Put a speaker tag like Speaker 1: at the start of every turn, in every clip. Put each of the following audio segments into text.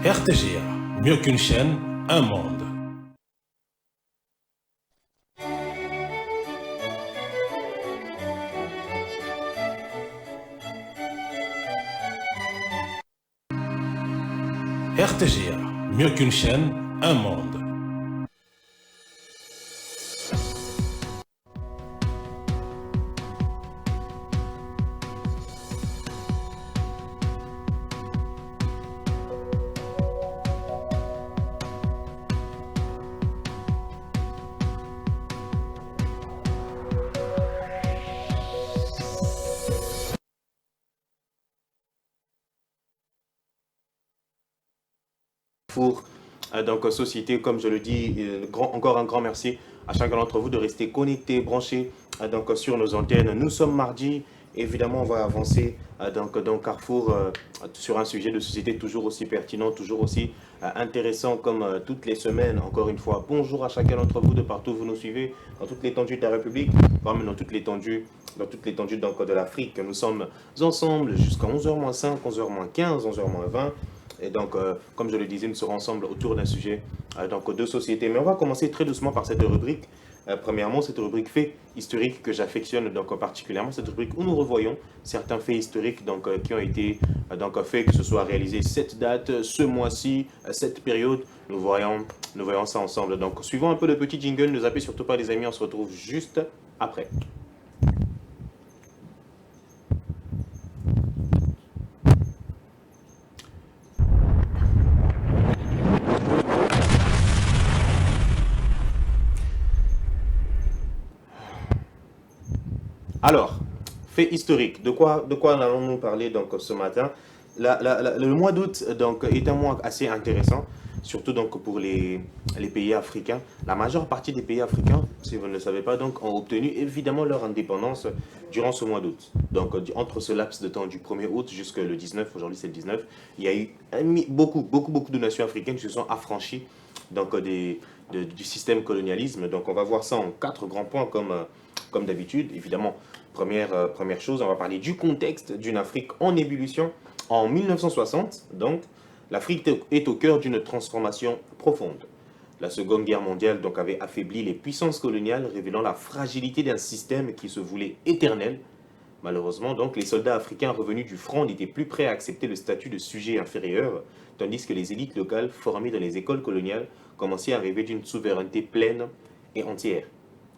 Speaker 1: RTGA, mieux qu'une chaîne, un monde. RTGA, mieux qu'une chaîne, un monde.
Speaker 2: Pour donc société, comme je le dis, encore un grand merci à chacun d'entre vous de rester connectés, branchés donc sur nos antennes. Nous sommes mardi, évidemment on va avancer dans Carrefour sur un sujet de société toujours aussi pertinent, toujours aussi intéressant comme toutes les semaines. Encore une fois, bonjour à chacun d'entre vous de partout où vous nous suivez, dans toute l'étendue de la République, voire même dans toute l'étendue donc, de l'Afrique. Nous sommes ensemble jusqu'à 11h-5, 11h-15, 11h-20. Et donc, comme je le disais, nous serons ensemble autour d'un sujet donc de société. Mais on va commencer très doucement par cette rubrique. Premièrement, cette rubrique faits historiques que j'affectionne donc particulièrement, cette rubrique où nous revoyons certains faits historiques donc, qui ont été donc, faits, que ce soit réalisé cette date, ce mois-ci, cette période. Nous voyons ça ensemble. Donc, suivant un peu le petit jingle, ne zappez surtout pas les amis, on se retrouve juste après. Alors, fait historique, de quoi allons-nous parler donc ce matin? Le mois d'août donc est un mois assez intéressant, surtout donc pour les pays africains. La majeure partie des pays africains, si vous ne le savez pas, donc ont obtenu évidemment leur indépendance durant ce mois d'août. Donc entre ce laps de temps du 1er août jusqu'au 19, aujourd'hui c'est le 19, il y a eu beaucoup de nations africaines qui se sont affranchies donc du système colonialisme. Donc on va voir ça en quatre grands points comme d'habitude. Évidemment, première chose, on va parler du contexte d'une Afrique en ébullition. En 1960, donc, l'Afrique est au cœur d'une transformation profonde. La Seconde Guerre mondiale donc, avait affaibli les puissances coloniales, révélant la fragilité d'un système qui se voulait éternel. Malheureusement, donc, les soldats africains revenus du front n'étaient plus prêts à accepter le statut de sujet inférieur, tandis que les élites locales formées dans les écoles coloniales commençaient à rêver d'une souveraineté pleine et entière.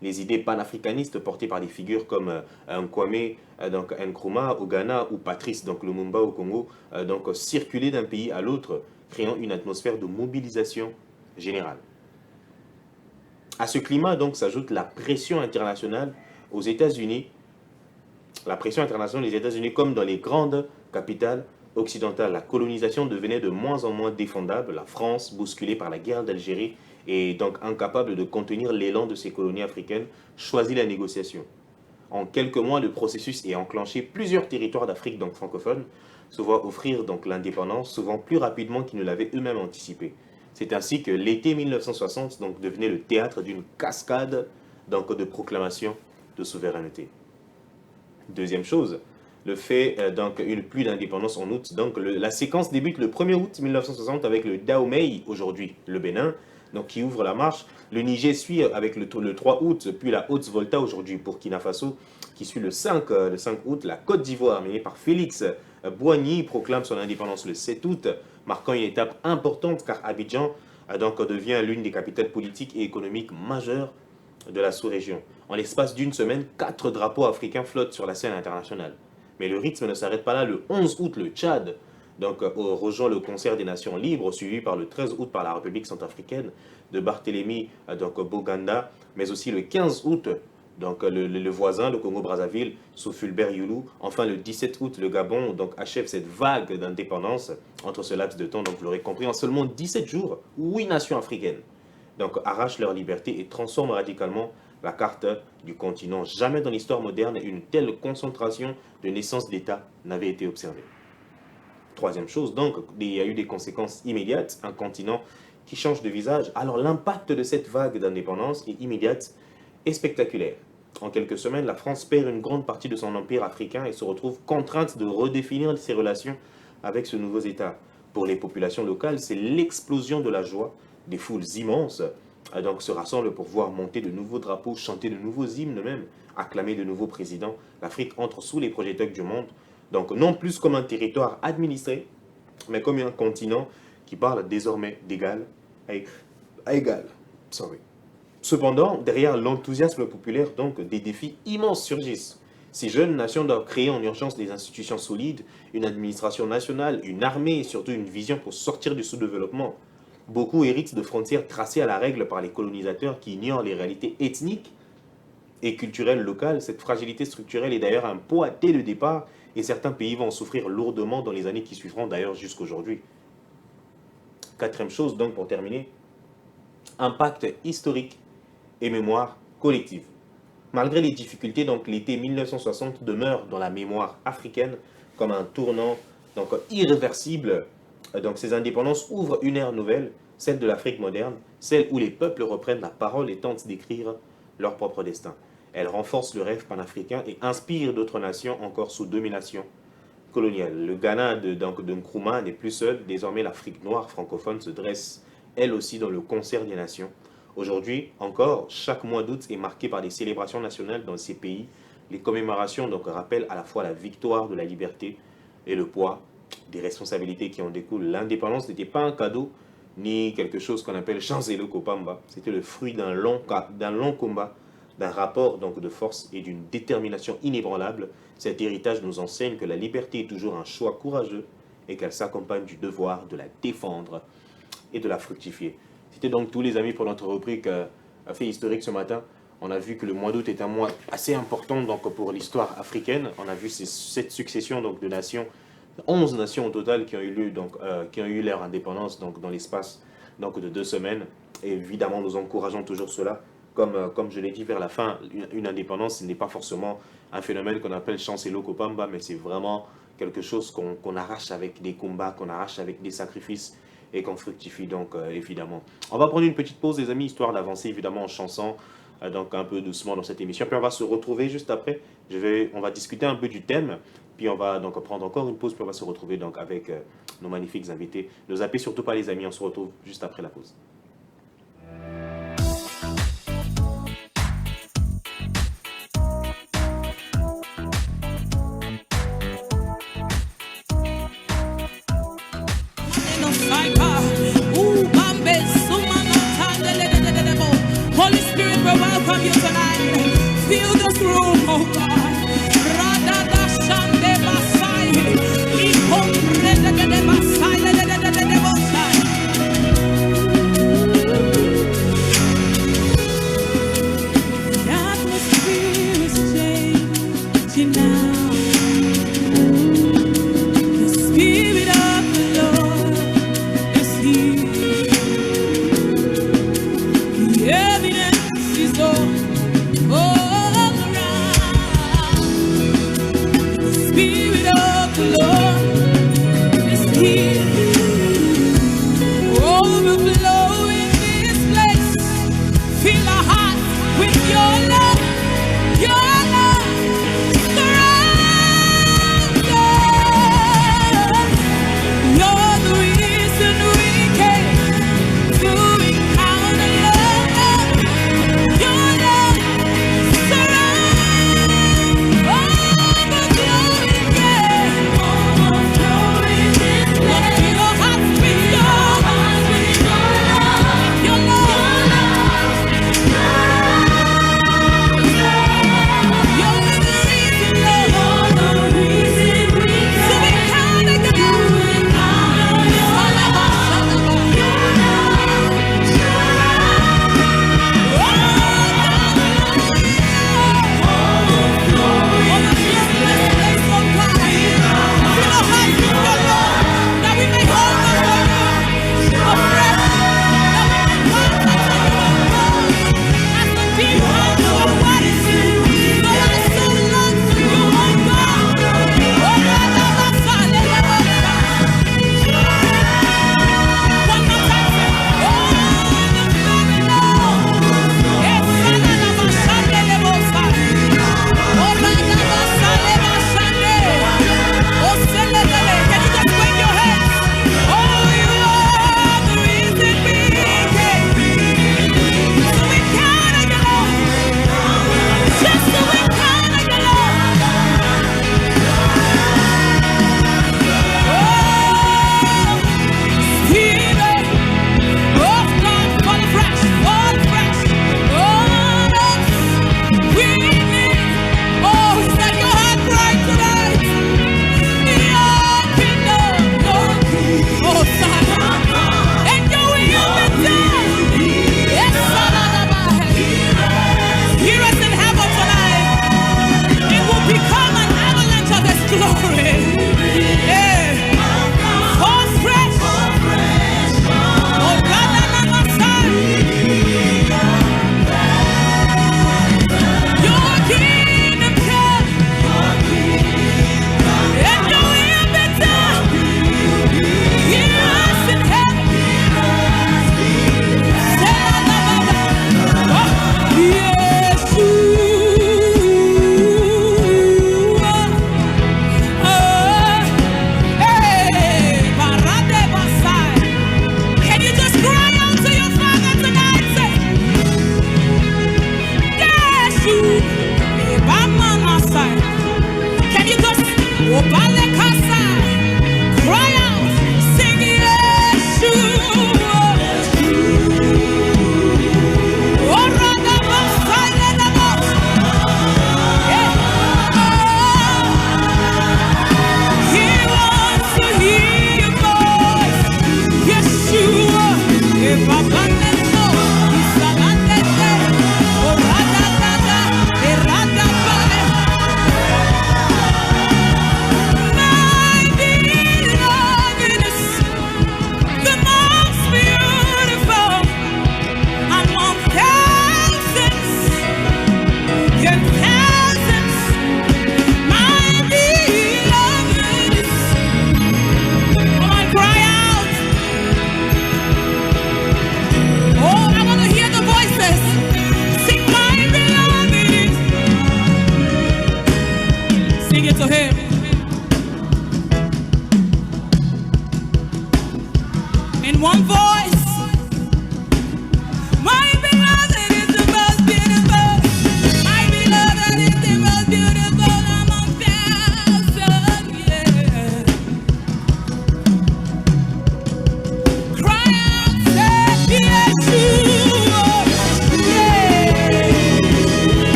Speaker 2: Les idées panafricanistes portées par des figures comme Nkwame donc Nkrumah au Ghana ou Patrice donc Lumumba au Congo donc circulaient d'un pays à l'autre, créant une atmosphère de mobilisation générale. À ce climat donc s'ajoute la pression internationale aux États-Unis, la pression internationale des États-Unis comme dans les grandes capitales occidentales. La colonisation devenait de moins en moins défendable. La France, bousculée par la guerre d'Algérie et donc incapable de contenir l'élan de ses colonies africaines, choisit la négociation. En quelques mois, le processus est enclenché. Plusieurs territoires d'Afrique donc francophone se voient offrir donc l'indépendance, souvent plus rapidement qu'ils ne l'avaient eux-mêmes anticipé. C'est ainsi que l'été 1960 donc, devenait le théâtre d'une cascade donc, de proclamations de souveraineté. Deuxième chose, le fait donc une pluie d'indépendance en août. Donc la séquence débute le 1er août 1960 avec le Dahomey, aujourd'hui le Bénin, donc qui ouvre la marche. Le Niger suit avec le 3 août, puis la Haute-Volta, aujourd'hui Burkina Faso, qui suit le 5 août. La Côte d'Ivoire, menée par Félix Boigny, proclame son indépendance le 7 août, marquant une étape importante car Abidjan donc, devient l'une des capitales politiques et économiques majeures de la sous-région. En l'espace d'une semaine, 4 drapeaux africains flottent sur la scène internationale. Mais le rythme ne s'arrête pas là. Le 11 août, le Tchad donc, rejoint le concert des Nations libres, suivi par le 13 août par la République centrafricaine de Barthélemy donc, Boganda, mais aussi le 15 août, donc, le voisin, le Congo-Brazzaville, sous Fulbert Youlou. Enfin, le 17 août, le Gabon donc, achève cette vague d'indépendance entre ce laps de temps, donc vous l'aurez compris, en seulement 17 jours, 8 nations africaines donc, arrachent leur liberté et transforment radicalement la carte du continent. Jamais dans l'histoire moderne, une telle concentration de naissances d'État n'avait été observée. Troisième chose, donc, il y a eu des conséquences immédiates, un continent qui change de visage. Alors l'impact de cette vague d'indépendance est immédiate et spectaculaire. En quelques semaines, la France perd une grande partie de son empire africain et se retrouve contrainte de redéfinir ses relations avec ce nouveau État. pour les populations locales, c'est l'explosion de la joie. Des foules immenses donc, se rassemblent pour voir monter de nouveaux drapeaux, chanter de nouveaux hymnes même, acclamer de nouveaux présidents. L'Afrique entre sous les projecteurs du monde, donc non plus comme un territoire administré, mais comme un continent qui parle désormais d'égal à égal. Sorry. Cependant, derrière l'enthousiasme populaire, donc, des défis immenses surgissent. Ces jeunes nations doivent créer en urgence des institutions solides, une administration nationale, une armée et surtout une vision pour sortir du sous-développement. Beaucoup héritent de frontières tracées à la règle par les colonisateurs qui ignorent les réalités ethniques et culturelles locales. Cette fragilité structurelle est d'ailleurs un poids dès le départ et certains pays vont en souffrir lourdement dans les années qui suivront, d'ailleurs jusqu'aujourd'hui. Quatrième chose, donc, pour terminer, impact historique et mémoire collective. Malgré les difficultés, donc, l'été 1960 demeure dans la mémoire africaine comme un tournant donc, irréversible. Donc, ces indépendances ouvrent une ère nouvelle, celle de l'Afrique moderne, celle où les peuples reprennent la parole et tentent d'écrire leur propre destin. Elles renforcent le rêve panafricain et inspirent d'autres nations encore sous domination coloniale. Le Ghana de Nkrumah n'est plus seul. Désormais, l'Afrique noire francophone se dresse, elle aussi, dans le concert des nations. Aujourd'hui encore, chaque mois d'août est marqué par des célébrations nationales dans ces pays. Les commémorations donc, rappellent à la fois la victoire de la liberté et le poids des responsabilités qui en découlent. L'indépendance n'était pas un cadeau, ni quelque chose qu'on appelle Chancelo Kopamba. C'était le fruit d'un long combat, d'un rapport donc, de force et d'une détermination inébranlable. Cet héritage nous enseigne que la liberté est toujours un choix courageux et qu'elle s'accompagne du devoir de la défendre et de la fructifier. C'était donc tous les amis pour notre rubrique fait historique ce matin. On a vu que le mois d'août est un mois assez important donc, pour l'histoire africaine. On a vu cette succession donc, de nations, 11 nations au total qui ont eu, qui ont eu leur indépendance donc, dans l'espace donc, de 2 semaines. Et évidemment, nous encourageons toujours cela. Comme je l'ai dit vers la fin, une indépendance, ce n'est pas forcément un phénomène qu'on appelle Chancelo Kopamba, mais c'est vraiment quelque chose qu'on arrache avec des combats, qu'on arrache avec des sacrifices et qu'on fructifie donc évidemment. On va prendre une petite pause les amis, histoire d'avancer évidemment en chanson, donc un peu doucement dans cette émission. Puis on va se retrouver juste après, on va discuter un peu du thème, puis on va donc prendre encore une pause, puis on va se retrouver donc avec nos magnifiques invités. Ne zappez surtout pas les amis, on se retrouve juste après la pause.
Speaker 3: Holy Spirit, we welcome you tonight. Fill this room, oh God. Radadashande Basai. Ikomredegede Basai, ledededede Basai. The atmosphere is changing now. The Spirit of the Lord is here.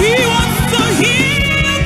Speaker 3: He wants to heal.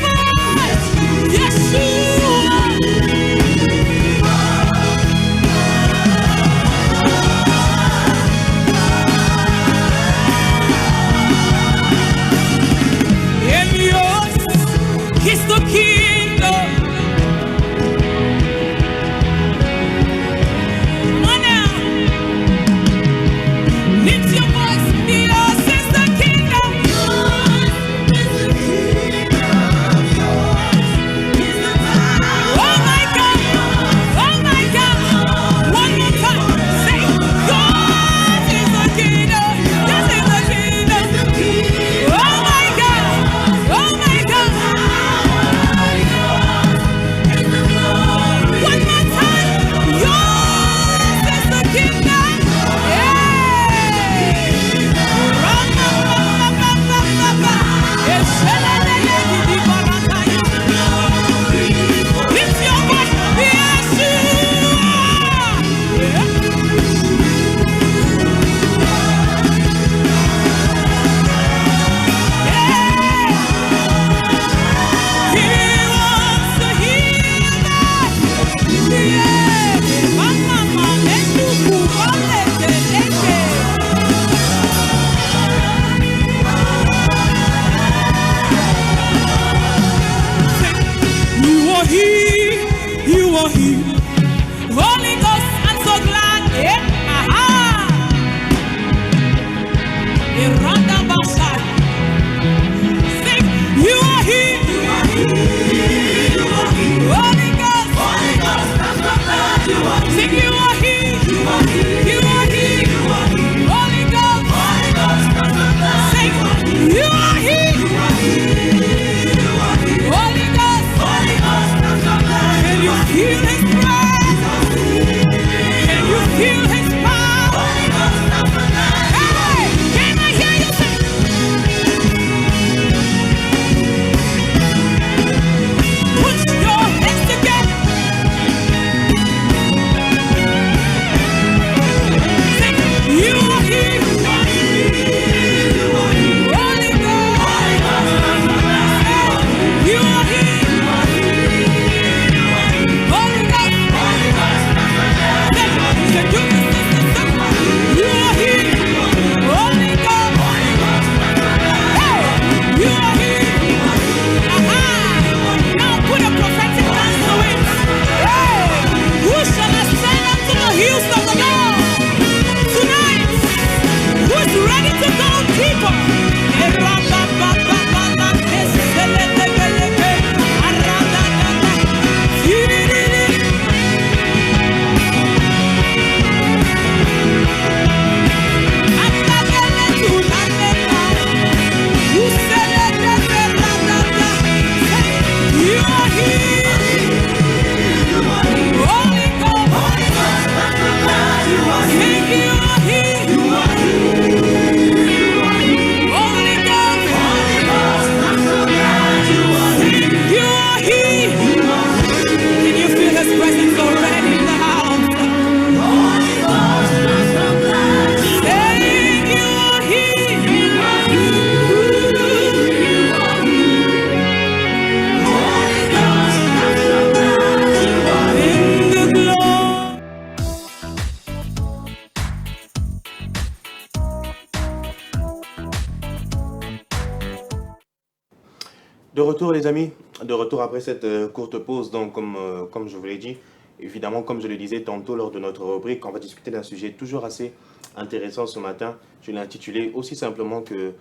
Speaker 2: De retour les amis, de retour après cette courte pause, donc comme je vous l'ai dit, évidemment comme je le disais tantôt lors de notre rubrique, on va discuter d'un sujet toujours assez intéressant ce matin. Je l'ai intitulé aussi simplement que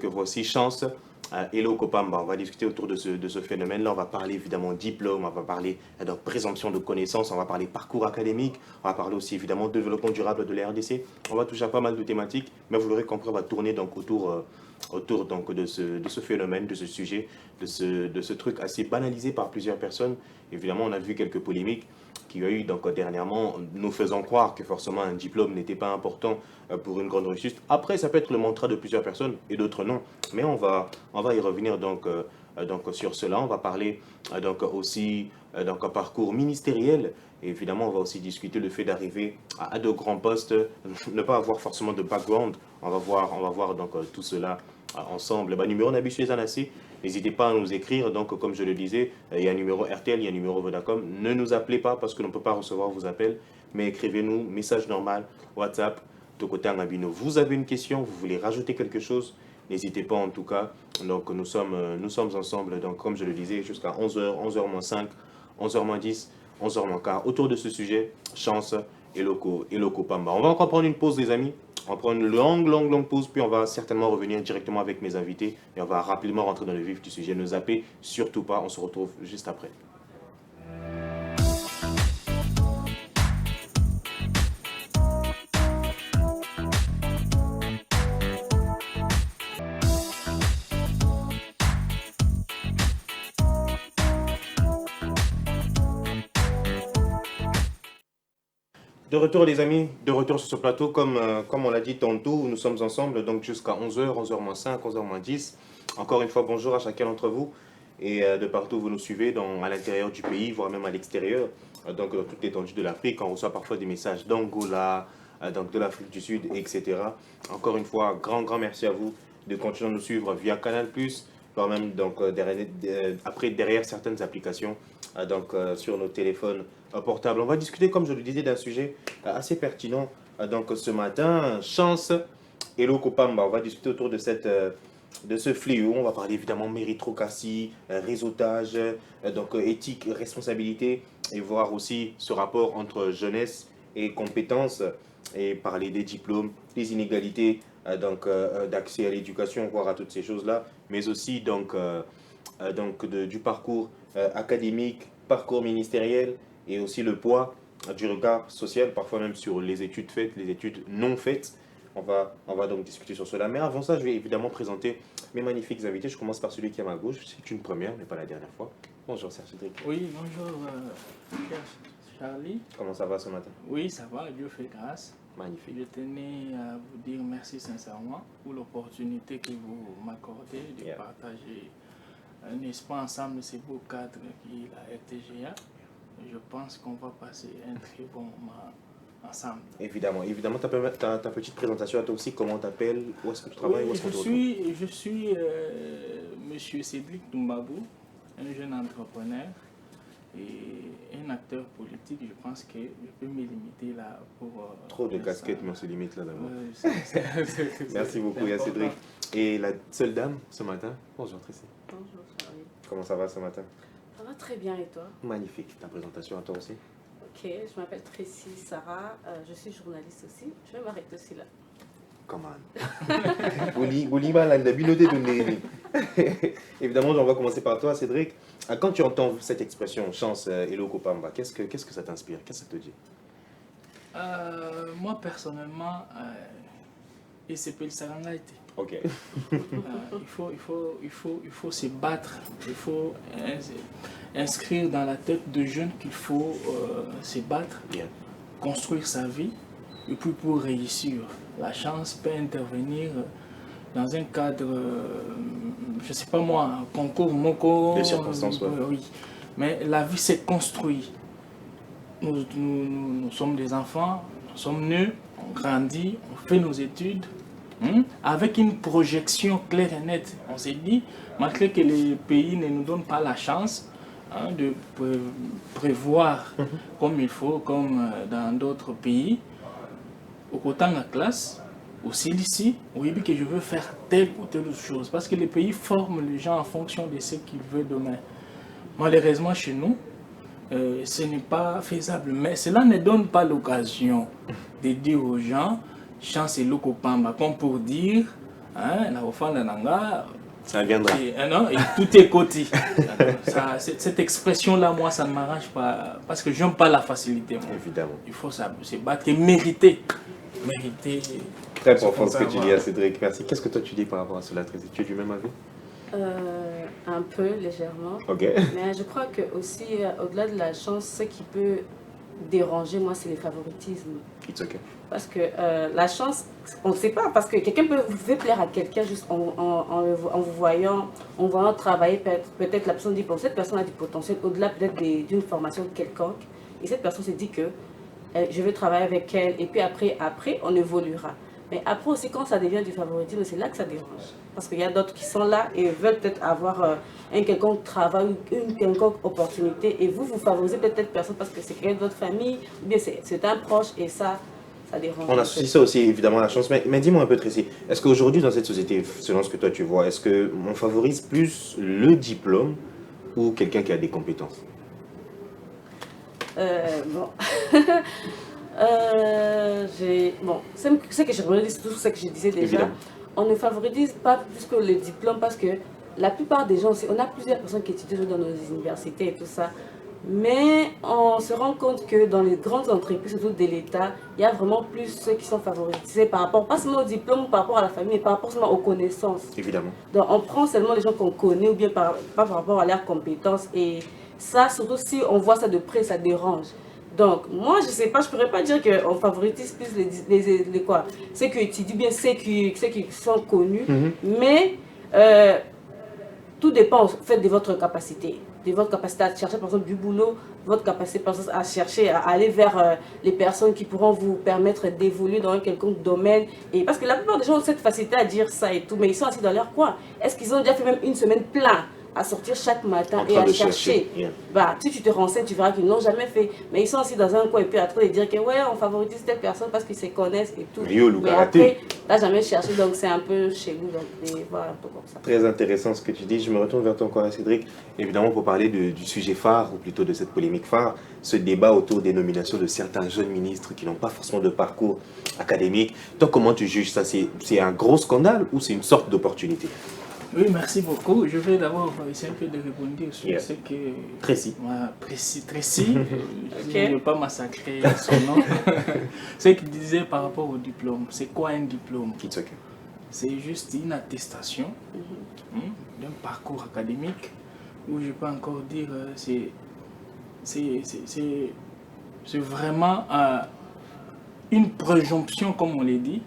Speaker 2: voici Chance. Hello Kopamba, on va discuter autour de ce phénomène-là, on va parler évidemment diplôme, on va parler de présomption de connaissances, on va parler parcours académique, on va parler aussi évidemment développement durable de la RDC, on va toucher à pas mal de thématiques, mais vous l'aurez compris, on va tourner donc autour donc de ce phénomène, de ce sujet, de ce truc assez banalisé par plusieurs personnes. Évidemment, on a vu quelques polémiques qu'il y a eu donc dernièrement, nous faisant croire que forcément un diplôme n'était pas important pour une grande réussite. Après, ça peut être le mantra de plusieurs personnes et d'autres non. Mais on va y revenir donc sur cela. On va parler donc aussi donc un parcours ministériel. Et évidemment, on va aussi discuter le fait d'arriver à de grands postes, ne pas avoir forcément de background. On va voir donc tout cela ensemble. Numéro Nabiche les Anassi. N'hésitez pas à nous écrire. Donc, comme je le disais, il y a un numéro RTL, il y a un numéro Vodacom. Ne nous appelez pas parce que l'on ne peut pas recevoir vos appels. Mais écrivez-nous, message normal, WhatsApp, de côté Angabino. Vous avez une question, vous voulez rajouter quelque chose, n'hésitez pas en tout cas. Donc, nous sommes ensemble, donc, comme je le disais, jusqu'à 11h, 11h-5, 11h-10, 11h-15. Autour de ce sujet, Chance et Loco Pamba. On va encore prendre une pause, les amis. On va prendre une longue pause, puis on va certainement revenir directement avec mes invités et on va rapidement rentrer dans le vif du sujet. Ne zappez surtout pas, on se retrouve juste après. De retour les amis, de retour sur ce plateau, comme on l'a dit tantôt, nous sommes ensemble donc jusqu'à 11h, 11h-5, 11h-10. Encore une fois, bonjour à chacun d'entre vous et de partout où vous nous suivez, à l'intérieur du pays, voire même à l'extérieur, donc dans toute l'étendue de l'Afrique. On reçoit parfois des messages d'Angola, donc de l'Afrique du Sud, etc. Encore une fois, grand merci à vous de continuer à nous suivre via Canal+, voire même donc, derrière certaines applications sur nos téléphones portables. On va discuter, comme je le disais, d'un sujet assez pertinent donc ce matin, Chance et Lokopamba. On va discuter autour de ce fléau. On va parler évidemment méritocratie, réseautage, donc éthique, responsabilité, et voir aussi ce rapport entre jeunesse et compétences, et parler des diplômes, des inégalités d'accès à l'éducation, voire à toutes ces choses-là, mais aussi du parcours académique, parcours ministériel, et aussi le poids du regard social, parfois même sur les études faites, les études non faites. On va donc discuter sur cela. Mais avant ça, je vais évidemment présenter mes magnifiques invités. Je commence par celui qui est à ma gauche. C'est une première, mais pas la dernière fois. Bonjour, Serge Cédric.
Speaker 4: Oui, bonjour, Charlie.
Speaker 2: Comment ça va ce matin?
Speaker 4: Oui, ça va, Dieu fait grâce.
Speaker 2: Magnifique.
Speaker 4: Je tenais à vous dire merci sincèrement pour l'opportunité que vous m'accordez de partager, n'est-ce pas, ensemble ce beau cadre qui est la RTGA. Je pense qu'on va passer un très bon moment ensemble.
Speaker 2: Évidemment. Ta petite présentation à toi aussi, comment tu t'appelles, où est-ce que tu travailles, où est-ce que tu retrouves?
Speaker 4: Je suis Monsieur Cédric Doumbabou, un jeune entrepreneur et un acteur politique. Je pense que je peux me limiter là pour...
Speaker 2: Trop de casquettes, mais on se limite là d'abord.
Speaker 4: C'est
Speaker 2: Merci beaucoup, Cédric. Et la seule dame ce matin, bonjour Tracy.
Speaker 5: Bonjour Charlie.
Speaker 2: Comment ça va ce matin?
Speaker 5: Ça va très bien et toi?
Speaker 2: Magnifique. Ta présentation à toi aussi?
Speaker 5: Ok, je m'appelle Tracy Sarah, je suis journaliste aussi. Je vais m'arrêter aussi là.
Speaker 2: Come on. Évidemment, on va commencer par toi, Cédric. Quand tu entends cette expression, Chance et Lokopamba, qu'est-ce que ça t'inspire? Qu'est-ce que ça te dit?
Speaker 4: Moi, personnellement, et c'est le Sarangaïté.
Speaker 2: Ok.
Speaker 4: Il faut se battre, il faut inscrire dans la tête de jeunes qu'il faut se battre, construire sa vie, et puis pour réussir. La chance peut intervenir dans un cadre, je ne sais pas moi, un concours, moko.
Speaker 2: Des circonstances,
Speaker 4: oui. Mais la vie s'est construite. Nous sommes des enfants, nous sommes nés, on grandit, on fait nos études. Avec une projection claire et nette. On s'est dit, malgré que les pays ne nous donnent pas la chance de prévoir comme il faut, comme dans d'autres pays, au côté de la classe, aussi d'ici, oui, que je veux faire telle ou telle autre chose. Parce que les pays forment les gens en fonction de ce qu'ils veulent demain. Malheureusement, chez nous, ce n'est pas faisable. Mais cela ne donne pas l'occasion de dire aux gens, chance et loko pamba, comme pour dire, hein, la offrande nanga.
Speaker 2: Ça viendra.
Speaker 4: Et tout est côté. Cette expression-là, moi, ça ne m'arrange pas. Parce que je n'aime pas la facilité. Moi.
Speaker 2: Évidemment.
Speaker 4: Il faut se battre et mériter. Mériter.
Speaker 2: Très profond ce que tu dis, Cédric. Merci. Qu'est-ce que toi tu dis par rapport à cela, Tracy? Tu es du même avis?
Speaker 5: Un peu, légèrement.
Speaker 2: Ok.
Speaker 5: Mais je crois que aussi, au-delà de la chance, ce qui peut déranger, moi, c'est les favoritismes.
Speaker 2: It's okay.
Speaker 5: Parce que la chance, on ne sait pas, parce que quelqu'un peut vous faire plaire à quelqu'un juste en vous voyant, travailler, peut-être la personne dit, bon, cette personne a du potentiel, au-delà peut-être d'une formation quelconque, et cette personne se dit que je vais travailler avec elle, et puis après on évoluera. Mais après aussi, quand ça devient du favoritisme, c'est là que ça dérange. Parce qu'il y a d'autres qui sont là et veulent peut-être avoir un quelconque travail ou une quelconque opportunité, et vous favorisez peut-être cette personne parce que c'est quelqu'un de votre famille, ou bien c'est un proche, et ça dérange.
Speaker 2: On associe ça aussi évidemment à la chance, mais dis-moi un peu, Tracy, est-ce qu'aujourd'hui dans cette société, selon ce que toi tu vois, est-ce qu'on favorise plus le diplôme ou quelqu'un qui a des compétences?
Speaker 5: Bon, c'est que je relis tout ce que je disais déjà. Évidemment. On ne favorise pas plus que le diplôme parce que la plupart des gens, on a plusieurs personnes qui étudient dans nos universités et tout ça, mais on se rend compte que dans les grandes entreprises, surtout de l'État, il y a vraiment plus ceux qui sont favorisés par rapport, pas seulement au diplôme, par rapport à la famille, mais par rapport seulement aux connaissances.
Speaker 2: Évidemment.
Speaker 5: Donc on prend seulement les gens qu'on connaît ou bien pas par rapport à leurs compétences, et ça, surtout si on voit ça de près, ça dérange. Donc, moi, je ne sais pas, je ne pourrais pas dire qu'on favorise plus les quoi, ceux qui étudient bien, ceux qui sont connus, mais tout dépend en fait de votre capacité à chercher par exemple du boulot, votre capacité à chercher, à aller vers les personnes qui pourront vous permettre d'évoluer dans un quelconque domaine. Et parce que la plupart des gens ont cette facilité à dire ça et tout, mais ils sont assis dans leur coin. Est-ce qu'ils ont déjà fait même une semaine pleine à sortir chaque matin et à chercher? Bah, si tu te renseignes, tu verras qu'ils n'ont jamais fait. Mais ils sont assis dans un coin et puis à trop de dire que ouais, on favorise telle personne parce qu'ils se connaissent et tout. Mais après, t'as jamais cherché, donc c'est un peu chez nous, donc voilà, un peu comme ça.
Speaker 2: Très intéressant ce que tu dis. Je me retourne vers toi encore, Cédric. Évidemment, pour parler du sujet phare, ou plutôt de cette polémique phare, ce débat autour des nominations de certains jeunes ministres qui n'ont pas forcément de parcours académique. Toi, comment tu juges ça? C'est un gros scandale ou c'est une sorte d'opportunité?
Speaker 4: Oui, merci beaucoup. Je vais d'abord essayer un peu de répondre sur ce que...
Speaker 2: Tracy.
Speaker 4: Tracy, je ne vais pas massacrer son nom. Ce qu'il disait par rapport au diplôme. C'est quoi un diplôme? C'est juste une attestation d'un parcours académique où je peux encore dire c'est vraiment une présomption, comme on l'a dit,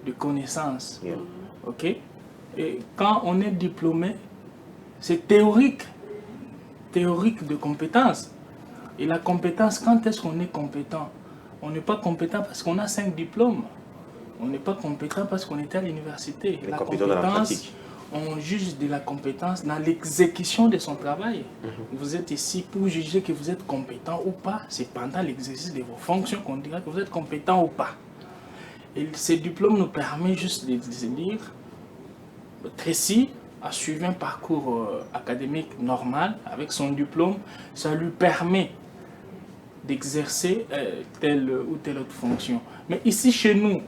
Speaker 4: de connaissance. Ok? Et quand on est diplômé, c'est théorique de compétence. Et la compétence, quand est-ce qu'on est compétent? On n'est pas compétent parce qu'on a 5 diplômes. On n'est pas compétent parce qu'on était à l'université. La compétence, on juge de la compétence dans l'exécution de son travail. Vous êtes ici pour juger que vous êtes compétent ou pas. C'est pendant l'exercice de vos fonctions qu'on dira que vous êtes compétent ou pas. Et ces diplômes nous permettent juste de dire Tracy a suivi un parcours académique normal avec son diplôme, ça lui permet d'exercer telle ou telle autre fonction. Mais ici chez nous,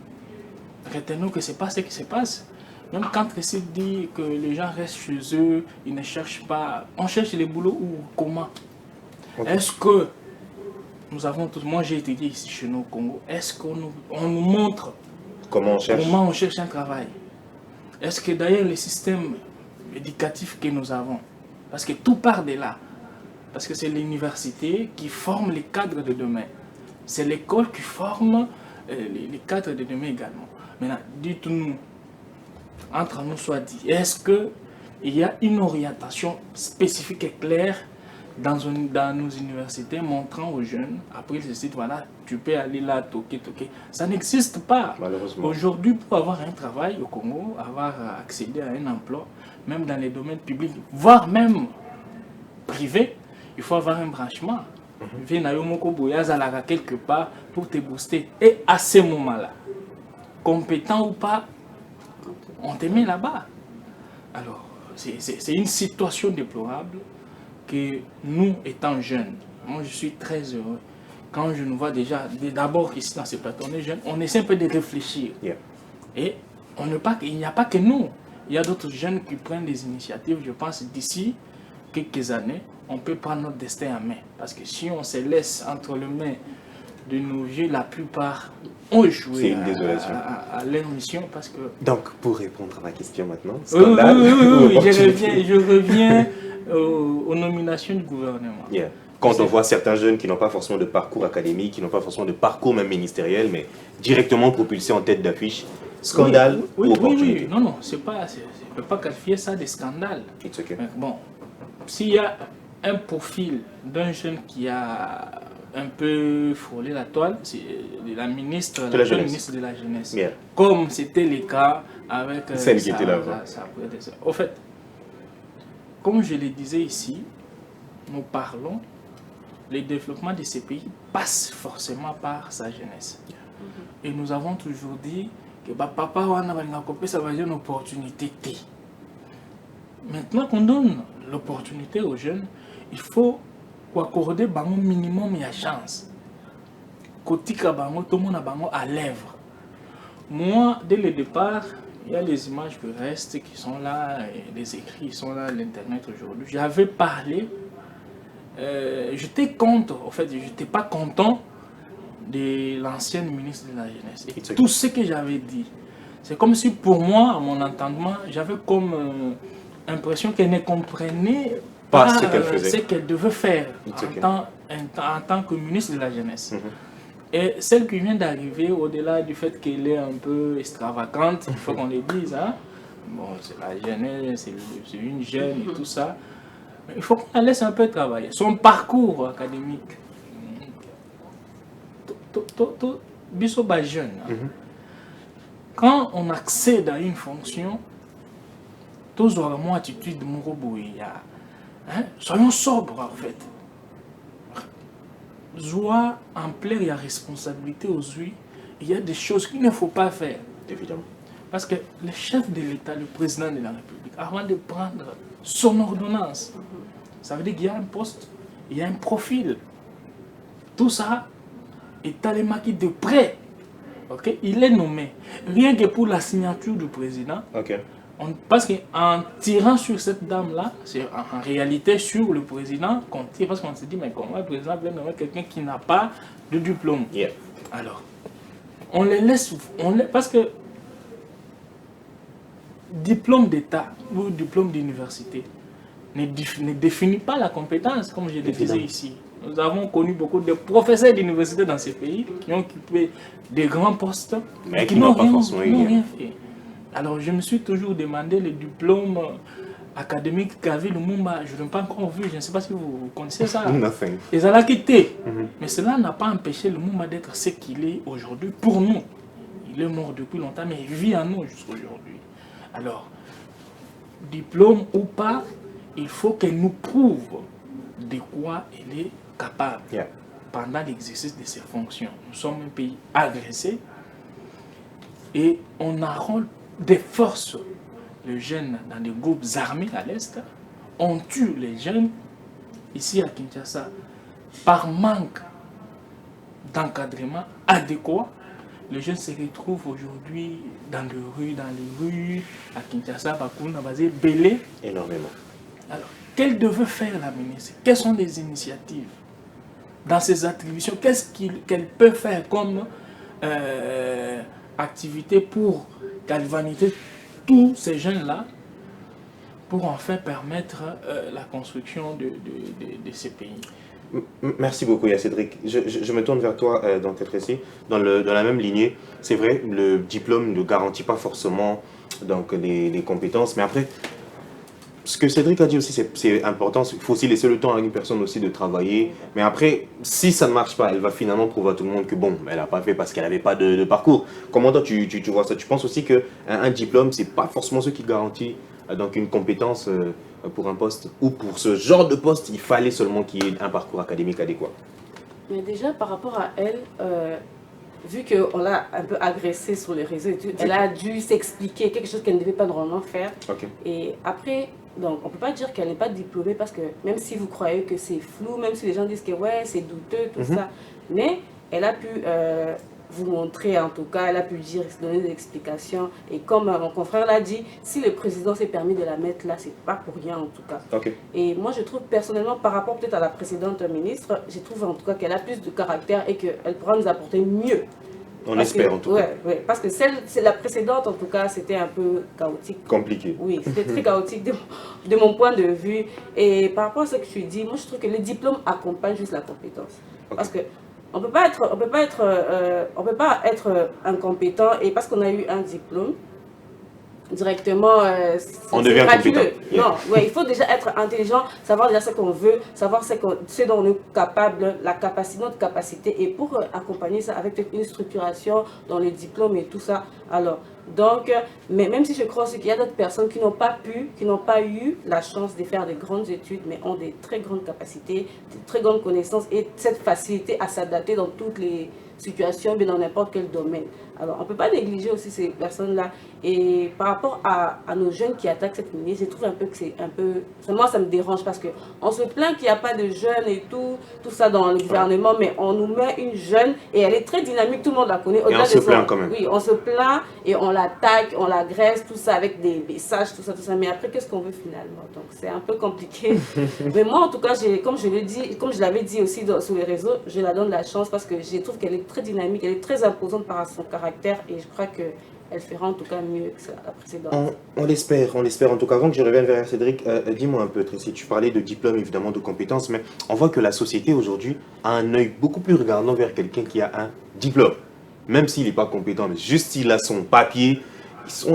Speaker 4: retenons que ce n'est pas ce qui se passe. Même quand Tracy dit que les gens restent chez eux, ils ne cherchent pas, on cherche les boulots ou comment? Est-ce que nous avons tous, moi j'ai étudié ici chez nous au Congo, est-ce qu'on nous montre comment on cherche un travail? Est-ce que d'ailleurs le système éducatif que nous avons, parce que tout part de là, parce que c'est l'université qui forme les cadres de demain, c'est l'école qui forme les cadres de demain également. Maintenant, dites-nous, entre nous soit dit, est-ce qu'il y a une orientation spécifique et claire dans nos universités montrant aux jeunes, après ce site, voilà, tu peux aller là, toquer. Ça n'existe pas.
Speaker 2: Malheureusement.
Speaker 4: Aujourd'hui, pour avoir un travail au Congo, avoir accédé à un emploi, même dans les domaines publics, voire même privés, il faut avoir un branchement. Viens quelque part pour te booster. Et à ce moment-là, compétent ou pas, on te met là-bas. Alors, c'est une situation déplorable que nous, étant jeunes, moi je suis très heureux. Quand je nous vois déjà, d'abord ici dans ce plateau, on est jeunes, on essaie un peu de réfléchir.
Speaker 2: Yeah.
Speaker 4: Et il n'y a pas que nous. Il y a d'autres jeunes qui prennent des initiatives. Je pense d'ici quelques années, on peut prendre notre destin en main. Parce que si on se laisse entre les mains de nos vieux, la plupart ont joué à leur mission. Parce que...
Speaker 2: Donc, pour répondre à ma question maintenant,
Speaker 4: scandale, oui, je reviens aux nominations du gouvernement.
Speaker 2: Yeah. Quand on voit certains jeunes qui n'ont pas forcément de parcours académique, qui n'ont pas forcément de parcours même ministériel, mais directement propulsés en tête d'affiche, scandale ou opportunité?
Speaker 4: Oui. Non, je ne peux pas qualifier ça de scandale.
Speaker 2: It's okay.
Speaker 4: Mais bon, s'il y a un profil d'un jeune qui a un peu frôlé la toile, c'est la ministre de la Jeunesse.
Speaker 2: Yeah.
Speaker 4: Comme c'était le cas avec
Speaker 2: celle qui était là-bas.
Speaker 4: Au fait, comme je le disais ici, nous parlons, le développement de ces pays passe forcément par sa jeunesse. Et nous avons toujours dit que papa ça va être une opportunité. Maintenant qu'on donne l'opportunité aux jeunes, il faut accorder un minimum de chance. Côté tout le monde a à l'œuvre. Moi, dès le départ, il y a les images qui restent, qui sont là, et les écrits qui sont là, l'internet aujourd'hui. J'avais parlé, j'étais contre, en fait, je n'étais pas content de l'ancienne ministre de la Jeunesse. Et tout ce que j'avais dit, c'est comme si pour moi, à mon entendement, j'avais comme impression qu'elle ne comprenait pas ce qu'elle devait faire en tant que ministre de la Jeunesse. Et celle qui vient d'arriver, au-delà du fait qu'elle est un peu extravagante, il faut qu'on le dise, hein? Bon, c'est la jeunesse, c'est une jeune et tout ça. Mais il faut qu'on la laisse un peu travailler. Son parcours académique, jeune. Quand on accède à une fonction, tous auront attitude de soyons sobres en fait. Joie en plaire, il y a responsabilité aux yeux. Il y a des choses qu'il ne faut pas faire.
Speaker 2: Évidemment.
Speaker 4: Parce que le chef de l'État, le président de la République, avant de prendre son ordonnance, ça veut dire qu'il y a un poste, il y a un profil. Tout ça est allé maquiller de près. Okay? Il est nommé. Rien que pour la signature du président.
Speaker 2: Okay.
Speaker 4: Parce qu'en tirant sur cette dame-là, c'est en réalité sur le président qu'on tire. Parce qu'on se dit, mais comment le président peut nommer quelqu'un qui n'a pas de diplôme?
Speaker 2: Yeah.
Speaker 4: Alors, on les laisse. Parce que diplôme d'État ou diplôme d'université ne définit pas la compétence, comme je le disais ici. Nous avons connu beaucoup de professeurs d'université dans ces pays qui ont occupé des grands postes,
Speaker 2: mais qui n'ont pas forcément
Speaker 4: rien fait. Alors, je me suis toujours demandé le diplôme académique qu'avait le Lumumba. Je ne l'ai pas encore vu, je ne sais pas si vous connaissez ça.
Speaker 2: Nothing.
Speaker 4: Ils ont quitté. Mais cela n'a pas empêché le Lumumba d'être ce qu'il est aujourd'hui pour nous. Il est mort depuis longtemps, mais il vit en nous jusqu'à aujourd'hui. Alors, diplôme ou pas, il faut qu'elle nous prouve de quoi elle est capable pendant l'exercice de ses fonctions. Nous sommes un pays agressé et on enrôle des forces, les jeunes dans des groupes armés à l'Est. On tue les jeunes ici à Kinshasa par manque d'encadrement adéquat. Les jeunes se retrouvent aujourd'hui dans les rues à Kinshasa, Bakuna, Bazé, Belé.
Speaker 2: Énormément.
Speaker 4: Alors, qu'elle devait faire la ministre? Quelles sont les initiatives dans ses attributions? Qu'est-ce qu'elle peut faire comme activité pour galvaniser tous ces jeunes-là pour enfin permettre la construction de ces pays?
Speaker 2: Merci beaucoup, Cédric. Je me tourne vers toi dans cette récit. Dans la même lignée, c'est vrai, le diplôme ne garantit pas forcément donc, les compétences, mais après, ce que Cédric a dit aussi, c'est important. Il faut aussi laisser le temps à une personne aussi de travailler. Mais après, si ça ne marche pas, elle va finalement prouver à tout le monde que bon, elle n'a pas fait parce qu'elle n'avait pas de parcours. Comment toi, tu vois ça? Tu penses aussi qu'un diplôme, ce n'est pas forcément ce qui garantit donc, une compétence pour un poste? Ou pour ce genre de poste, il fallait seulement qu'il y ait un parcours académique adéquat?
Speaker 5: Mais déjà, par rapport à elle, vu qu'on l'a un peu agressée sur les réseaux et tout, elle a dû s'expliquer quelque chose qu'elle ne devait pas normalement faire.
Speaker 2: Ok.
Speaker 5: Et après, donc on ne peut pas dire qu'elle n'est pas diplômée parce que même si vous croyez que c'est flou, même si les gens disent que ouais, c'est douteux, tout ça, mais elle a pu vous montrer en tout cas, elle a pu dire, donner des explications. Et comme mon confrère l'a dit, si le président s'est permis de la mettre là, c'est pas pour rien en tout cas.
Speaker 2: Ok.
Speaker 5: Et moi je trouve personnellement, par rapport peut-être à la précédente ministre, je trouve en tout cas qu'elle a plus de caractère et qu'elle pourra nous apporter mieux.
Speaker 2: On espère en tout cas.
Speaker 5: Ouais, parce que c'est la précédente en tout cas, c'était un peu chaotique.
Speaker 2: Compliqué.
Speaker 5: Oui, c'était très chaotique de mon point de vue. Et par rapport à ce que tu dis, moi je trouve que le diplôme accompagne juste la compétence.
Speaker 2: Ok.
Speaker 5: Parce que on peut pas être incompétent et parce qu'on a eu un diplôme directement
Speaker 2: On devient
Speaker 5: gratuit.
Speaker 2: compétent. Yeah.
Speaker 5: Non, ouais, il faut déjà être intelligent, savoir déjà ce qu'on veut, savoir ce dont on est capable, la capacité, notre capacité, et pour accompagner ça avec une structuration dans les diplômes et tout ça. Alors, donc, mais même si je crois aussi qu'il y a d'autres personnes qui n'ont pas eu la chance de faire de grandes études, mais ont des très grandes capacités, de très grandes connaissances et cette facilité à s'adapter dans toutes les situations, mais dans n'importe quel domaine. Alors, on ne peut pas négliger aussi ces personnes-là. Et par rapport à nos jeunes qui attaquent cette ministre, je trouve un peu que c'est un peu... Moi, ça me dérange parce qu'on se plaint qu'il n'y a pas de jeunes et tout ça dans le gouvernement, mais on nous met une jeune et elle est très dynamique, tout le monde la connaît.
Speaker 2: Et on se plaint quand même.
Speaker 5: Oui, on se plaint et on l'attaque, on l'agresse, tout ça avec des messages, tout ça. Mais après, qu'est-ce qu'on veut finalement? Donc, c'est un peu compliqué. Mais moi, en tout cas, comme je l'avais dit aussi sur les réseaux, je la donne la chance parce que je trouve qu'elle est très dynamique, elle est très imposante par son caractère et je crois qu'elle fera en tout cas mieux que la précédente.
Speaker 2: On l'espère en tout cas. Avant que je revienne vers Cédric, dis-moi un peu, Tracy, tu parlais de diplôme, évidemment, de compétences, mais on voit que la société aujourd'hui a un œil beaucoup plus regardant vers quelqu'un qui a un diplôme. Même s'il n'est pas compétent, mais juste s'il a son papier,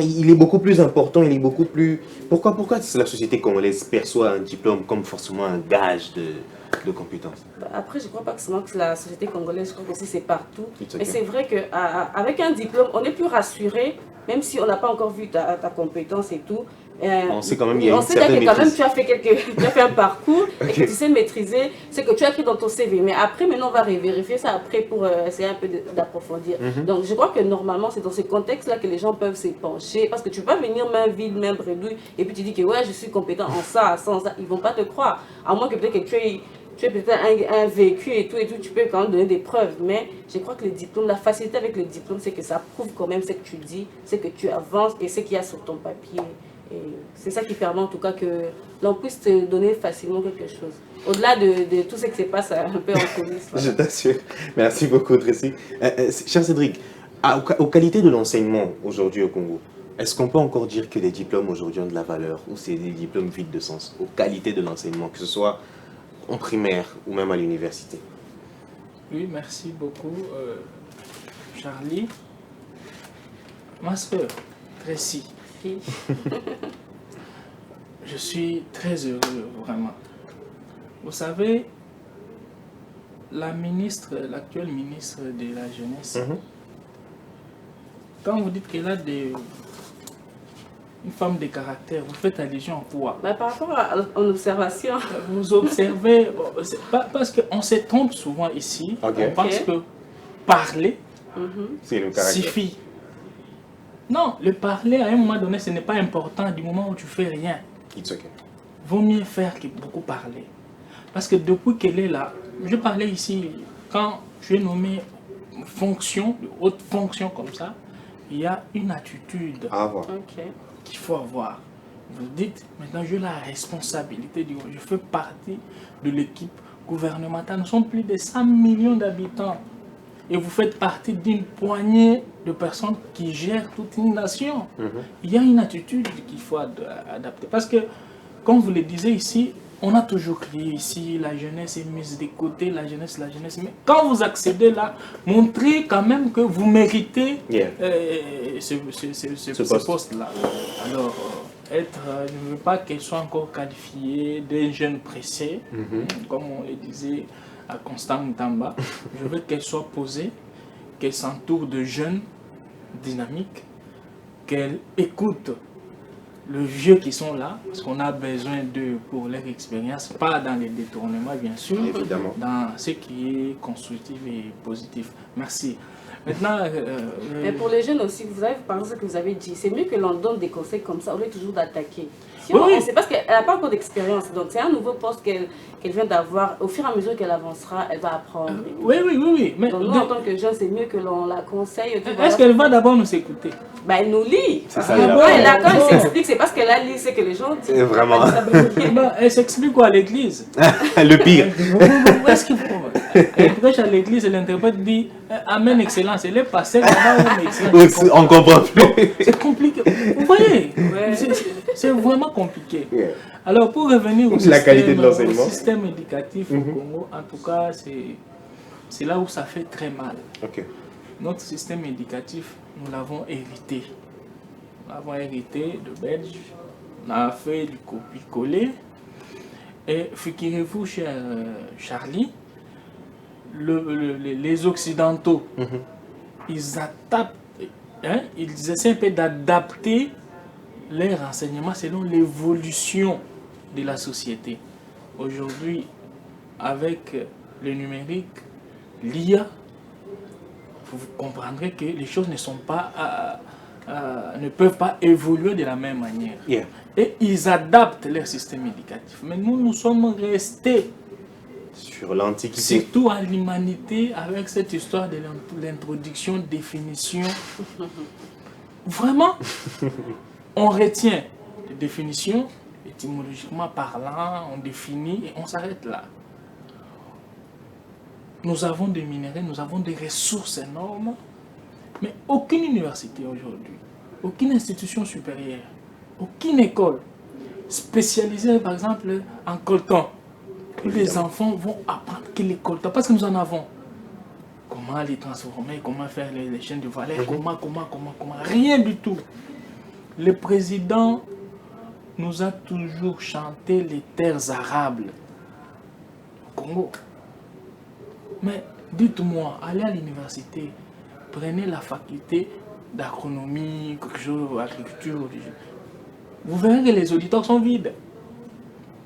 Speaker 2: il est beaucoup plus important, il est beaucoup plus... Pourquoi la société congolaise perçoit un diplôme comme forcément un gage de compétences?
Speaker 5: Après, je ne crois pas que seulement que la société congolaise, je crois que c'est partout.
Speaker 2: Okay.
Speaker 5: Mais c'est vrai qu'avec un diplôme, on est plus rassuré, même si on n'a pas encore vu ta compétence et tout.
Speaker 2: On sait quand même qu'il y a une certaine
Speaker 5: que quand même
Speaker 2: maîtrise.
Speaker 5: tu as fait un parcours et que tu sais maîtriser ce que tu as écrit dans ton CV. Mais après, maintenant, on va vérifier ça après pour essayer un peu d'approfondir. Donc, je crois que normalement, c'est dans ce contexte-là que les gens peuvent s'épancher. Parce que tu ne peux pas venir main vide, main bredouille, et puis tu dis que ouais, je suis compétent en ça, en ça. Ils ne vont pas te croire. À moins que peut-être que tu aies peut-être un vécu et tout, tu peux quand même donner des preuves. Mais je crois que le diplôme, la facilité avec le diplôme, c'est que ça prouve quand même ce que tu dis, ce que tu avances et ce qu'il y a sur ton papier. Et c'est ça qui permet en tout cas que l'on puisse te donner facilement quelque chose. Au-delà de tout ce qui se passe un peu en coulisses. Voilà.
Speaker 2: Je t'assure. Merci beaucoup, Tracy. Cher Cédric, aux qualités de l'enseignement aujourd'hui au Congo, est-ce qu'on peut encore dire que les diplômes aujourd'hui ont de la valeur ou c'est des diplômes vides de sens? Aux qualités de l'enseignement, que ce soit en primaire ou même à l'université.
Speaker 4: Oui, merci beaucoup, Charlie. Ma soeur, Tracy. Je suis très heureux, vraiment. Vous savez, l'actuelle ministre de la Jeunesse, quand vous dites qu'elle a une femme de caractère, vous faites allusion à quoi?
Speaker 5: Par rapport à l'observation.
Speaker 4: Vous observez, parce qu'on se trompe souvent ici, on pense que parler suffit. Non, le parler à un moment donné, ce n'est pas important du moment où tu fais rien.
Speaker 2: It's okay.
Speaker 4: Vaut mieux faire que beaucoup parler. Parce que depuis qu'elle est là, je parlais ici, quand je suis nommé fonction, de haute fonction comme ça, il y a une attitude qu'il faut avoir. Vous dites, maintenant j'ai la responsabilité, je fais partie de l'équipe gouvernementale. Nous sommes plus de 100 millions d'habitants. Et vous faites partie d'une poignée de personnes qui gèrent toute une nation. Il y a une attitude qu'il faut adapter. Parce que, comme vous le disiez ici, on a toujours crié ici, la jeunesse est mise de côté, la jeunesse. Mais quand vous accédez là, montrez quand même que vous méritez ce poste-là. Alors, je ne veux pas qu'elle soit encore qualifiée d'un jeune pressé, comme on le disait à Constant Mutamba. Je veux qu'elle soit posée, qu'elle s'entoure de jeunes dynamiques, qu'elle écoute le vieux qui sont là, parce qu'on a besoin d'eux pour leur expérience, pas dans les détournements bien sûr,
Speaker 2: Évidemment.
Speaker 4: dans ce qui est constructif et positif. Merci. Maintenant,
Speaker 5: Mais pour les jeunes aussi, vous avez parlé de ce que vous avez dit, c'est mieux que l'on donne des conseils comme ça au lieu toujours d'attaquer.
Speaker 4: Oui.
Speaker 5: C'est parce qu'elle n'a pas encore d'expérience, donc c'est un nouveau poste qu'elle vient d'avoir. Au fur et à mesure qu'elle avancera, elle va apprendre.
Speaker 4: oui. Mais
Speaker 5: Donc nous, en tant que jeunes, c'est mieux que l'on la conseille.
Speaker 4: est-ce qu'elle va d'abord nous écouter?
Speaker 5: Bah, elle nous lit.
Speaker 2: C'est ça,
Speaker 5: Quand elle s'explique, c'est parce qu'elle a lu ce que les gens disent.
Speaker 2: Vraiment.
Speaker 4: Elle s'explique quoi à l'église?
Speaker 2: Le pire.
Speaker 4: Où est-ce qu'il faut? Elle prêche à l'église et l'interprète dit Amen, excellence. Elle est passée là-bas où excellence.
Speaker 2: On comprend plus.
Speaker 4: C'est compliqué. Vous voyez,
Speaker 5: Ouais.
Speaker 4: c'est vraiment compliqué.
Speaker 2: Yeah.
Speaker 4: Alors, pour revenir
Speaker 2: La qualité de l'enseignement.
Speaker 4: au système éducatif au Congo, en tout cas, c'est là où ça fait très mal.
Speaker 2: Ok.
Speaker 4: Notre système éducatif, nous l'avons hérité. Nous l'avons hérité de Belges. On a fait du copier-coller. Et figurez-vous, cher Charlie, les Occidentaux, ils adaptent, ils essaient un peu d'adapter leurs renseignements selon l'évolution de la société. Aujourd'hui, avec le numérique, l'IA, vous comprendrez que les choses ne peuvent pas évoluer de la même manière.
Speaker 2: Yeah.
Speaker 4: Et ils adaptent leur système éducatif. Mais nous sommes restés,
Speaker 2: Sur l'Antiquité.
Speaker 4: surtout à l'humanité, avec cette histoire de l'introduction, définition. Vraiment, on retient les définitions, étymologiquement parlant, on définit et on s'arrête là. Nous avons des minéraux, nous avons des ressources énormes, mais aucune université aujourd'hui, aucune institution supérieure, aucune école spécialisée, par exemple, en coltan, où les enfants vont apprendre quel est coltan, parce que nous en avons. Comment les transformer, comment faire les chaînes de valeur, comment, rien du tout. Le président nous a toujours chanté les terres arables au Congo. Mais dites-moi, allez à l'université, prenez la faculté d'agronomie, quelque chose, agriculture. Vous verrez que les auditeurs sont vides.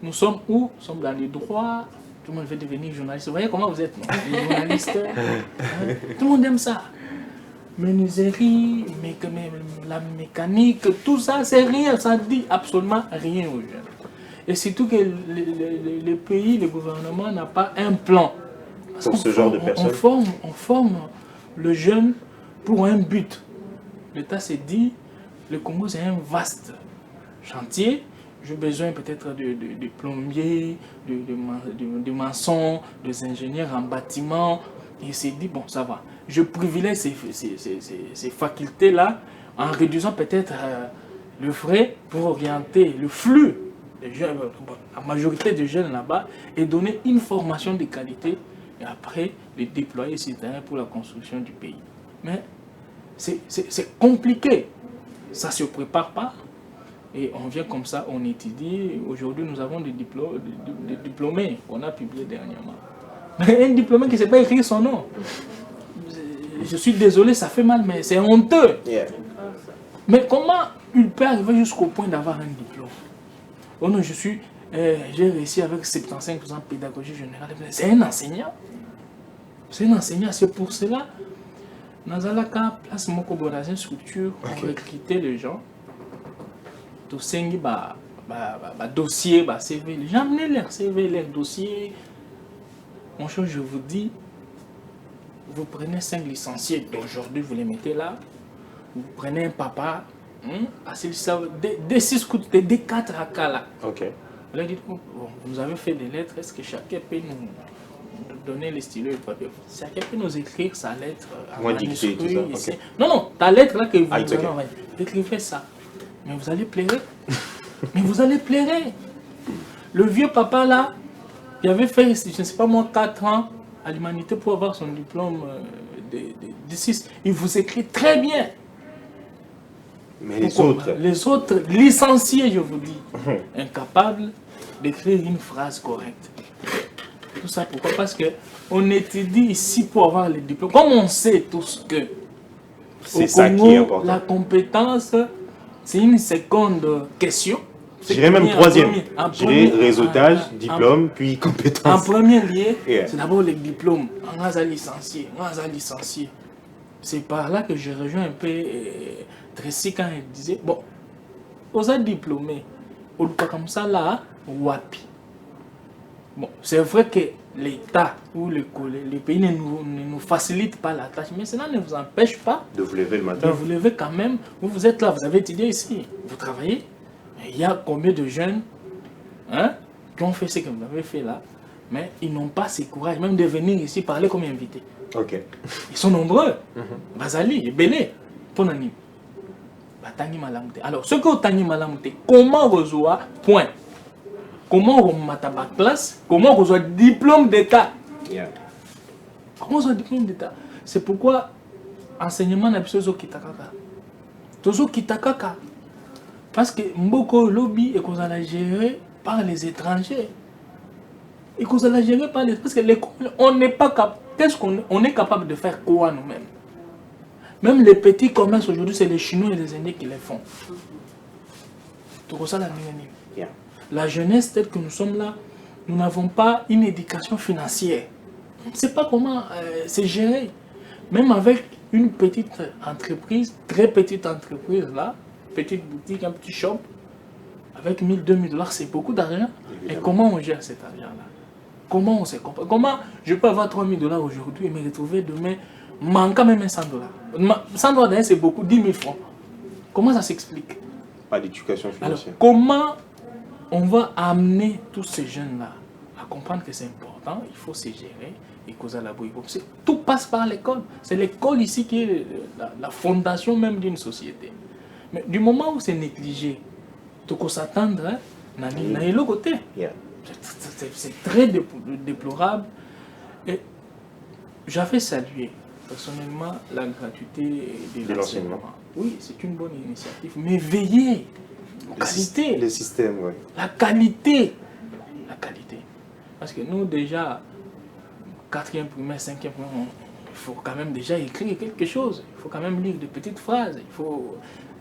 Speaker 4: Nous sommes où? Nous sommes dans les droits. Tout le monde veut devenir journaliste. Vous voyez comment vous êtes, non? Les journalistes. Tout le monde aime ça. Menuiserie, la mécanique, tout ça, c'est rien. Ça dit absolument rien aux jeunes. Et surtout que le pays, le gouvernement n'a pas un plan.
Speaker 2: Pour ce genre de personnes.
Speaker 4: On forme le jeune pour un but. L'État s'est dit, le Congo c'est un vaste chantier, j'ai besoin peut-être de plombiers, de maçons, des ingénieurs en bâtiment. Et il s'est dit, bon ça va, je privilège ces facultés-là en réduisant peut-être le frais pour orienter le flux des jeunes, la majorité des jeunes là-bas, et donner une formation de qualité. Et après, les déployer sur le terrain pour la construction du pays. Mais c'est compliqué. Ça ne se prépare pas. Et on vient comme ça, on étudie. Aujourd'hui, nous avons des diplômés qu'on a publiés dernièrement. Mais un diplômé qui ne sait pas écrire son nom. Je suis désolé, ça fait mal, mais c'est honteux.
Speaker 2: Yeah.
Speaker 4: Mais comment il peut arriver jusqu'au point d'avoir un diplôme? Oh non, j'ai réussi avec 75% pédagogie générale. C'est un enseignant. C'est un enseignant. C'est pour cela, dans la place Mokobo, dans une structure, on recrutait les gens. Dossier, CV. Les gens amenaient leur CV, leur dossier. Mon cher, je vous dis, vous prenez 5 licenciés d'aujourd'hui, vous les mettez là. Vous prenez un papa, des 6 coups, des 4 à là.
Speaker 2: Ok.
Speaker 4: Vous leur dites, bon, vous avez fait des lettres, est-ce que chacun peut nous donner les stylos et le papier? Chacun peut nous écrire sa lettre à
Speaker 2: Moi, dicter, tout ça.
Speaker 4: ici.
Speaker 2: Okay.
Speaker 4: Non, ta lettre là que vous
Speaker 2: it's okay.
Speaker 4: écrivez ça. Mais vous allez pleurer. Mais vous allez pleurer. Le vieux papa là, il avait fait, je ne sais pas moi, 4 ans à l'humanité pour avoir son diplôme de 6. Il vous écrit très bien.
Speaker 2: Mais les autres
Speaker 4: licenciés, je vous dis, incapables d'écrire une phrase correcte. Tout ça pourquoi? Parce qu'on étudie ici pour avoir les diplômes. Comme on sait tous que
Speaker 2: c'est
Speaker 4: au
Speaker 2: ça
Speaker 4: Congo,
Speaker 2: qui est important.
Speaker 4: la compétence c'est une seconde question.
Speaker 2: Je dirais même troisième. Je dirais réseautage, diplôme, puis
Speaker 4: En
Speaker 2: compétence.
Speaker 4: premier lieu,
Speaker 2: Yeah.
Speaker 4: c'est d'abord les diplômes. On a licencié, licencié. C'est par là que je rejoins un peu Tracy quand elle disait, bon, aux diplômés, au pas comme ça là, wapi. Bon, c'est vrai que l'État ou le pays ne nous facilite pas la tâche, mais cela ne vous empêche pas
Speaker 2: De vous lever le
Speaker 4: de
Speaker 2: matin.
Speaker 4: vous lever quand même. Vous êtes là, vous avez étudié ici, vous travaillez. Il y a combien de jeunes qui ont fait ce que vous avez fait là, mais ils n'ont pas ce courage même de venir ici parler comme invités.
Speaker 2: Ok.
Speaker 4: Ils sont nombreux. Bazali, Belé, Ponani. Batani Malamute. Alors, ce que vous avez Malamute, comment vous avez point? Comment vous avez ma classe? Comment vous avez diplôme d'État?
Speaker 2: Yeah.
Speaker 4: Comment vous avez diplôme d'État? C'est pourquoi enseignement n'a pas besoin de kitakaka. Tozo kitakaka. Parce que beaucoup lobby et qu'on a géré par les étrangers. Et qu'on a géré par les... Parce que l'école, on n'est pas capable... Qu'est-ce qu'on est capable de faire quoi nous-mêmes? Même les petits commerces aujourd'hui, c'est les Chinois et les Indiens qui les font.
Speaker 2: Yeah.
Speaker 4: La jeunesse, telle que nous sommes là, nous n'avons pas une éducation financière. On ne sait pas comment c'est géré. Même avec une petite entreprise, très petite entreprise là, petite boutique, un petit shop, avec 1000, 2000 $, c'est beaucoup d'argent. Et comment on gère cet argent-là? Comment on se comprend? Comment je peux avoir 3000 $ aujourd'hui et me retrouver demain manquant même 100 $? 100 $, d'ailleurs, c'est beaucoup, 10 000 francs. Comment ça s'explique?
Speaker 2: Pas d'éducation
Speaker 4: Alors,
Speaker 2: financière.
Speaker 4: comment on va amener tous ces jeunes-là à comprendre que c'est important, il faut se gérer et causer la bouille? Tout passe par l'école. C'est l'école ici qui est la fondation même d'une société. Mais du moment où c'est négligé, il faut s'attendre à l'autre côté.
Speaker 2: Yeah.
Speaker 4: C'est très déplorable. Et j'avais salué personnellement la gratuité de l'enseignement. Oui, c'est une bonne initiative. Mais veillez aux qualités.
Speaker 2: Le système, oui.
Speaker 4: La qualité. La qualité. Parce que nous, déjà, 4e primaire, 5e primaire, il faut quand même déjà écrire quelque chose. Il faut quand même lire des petites phrases. Il faut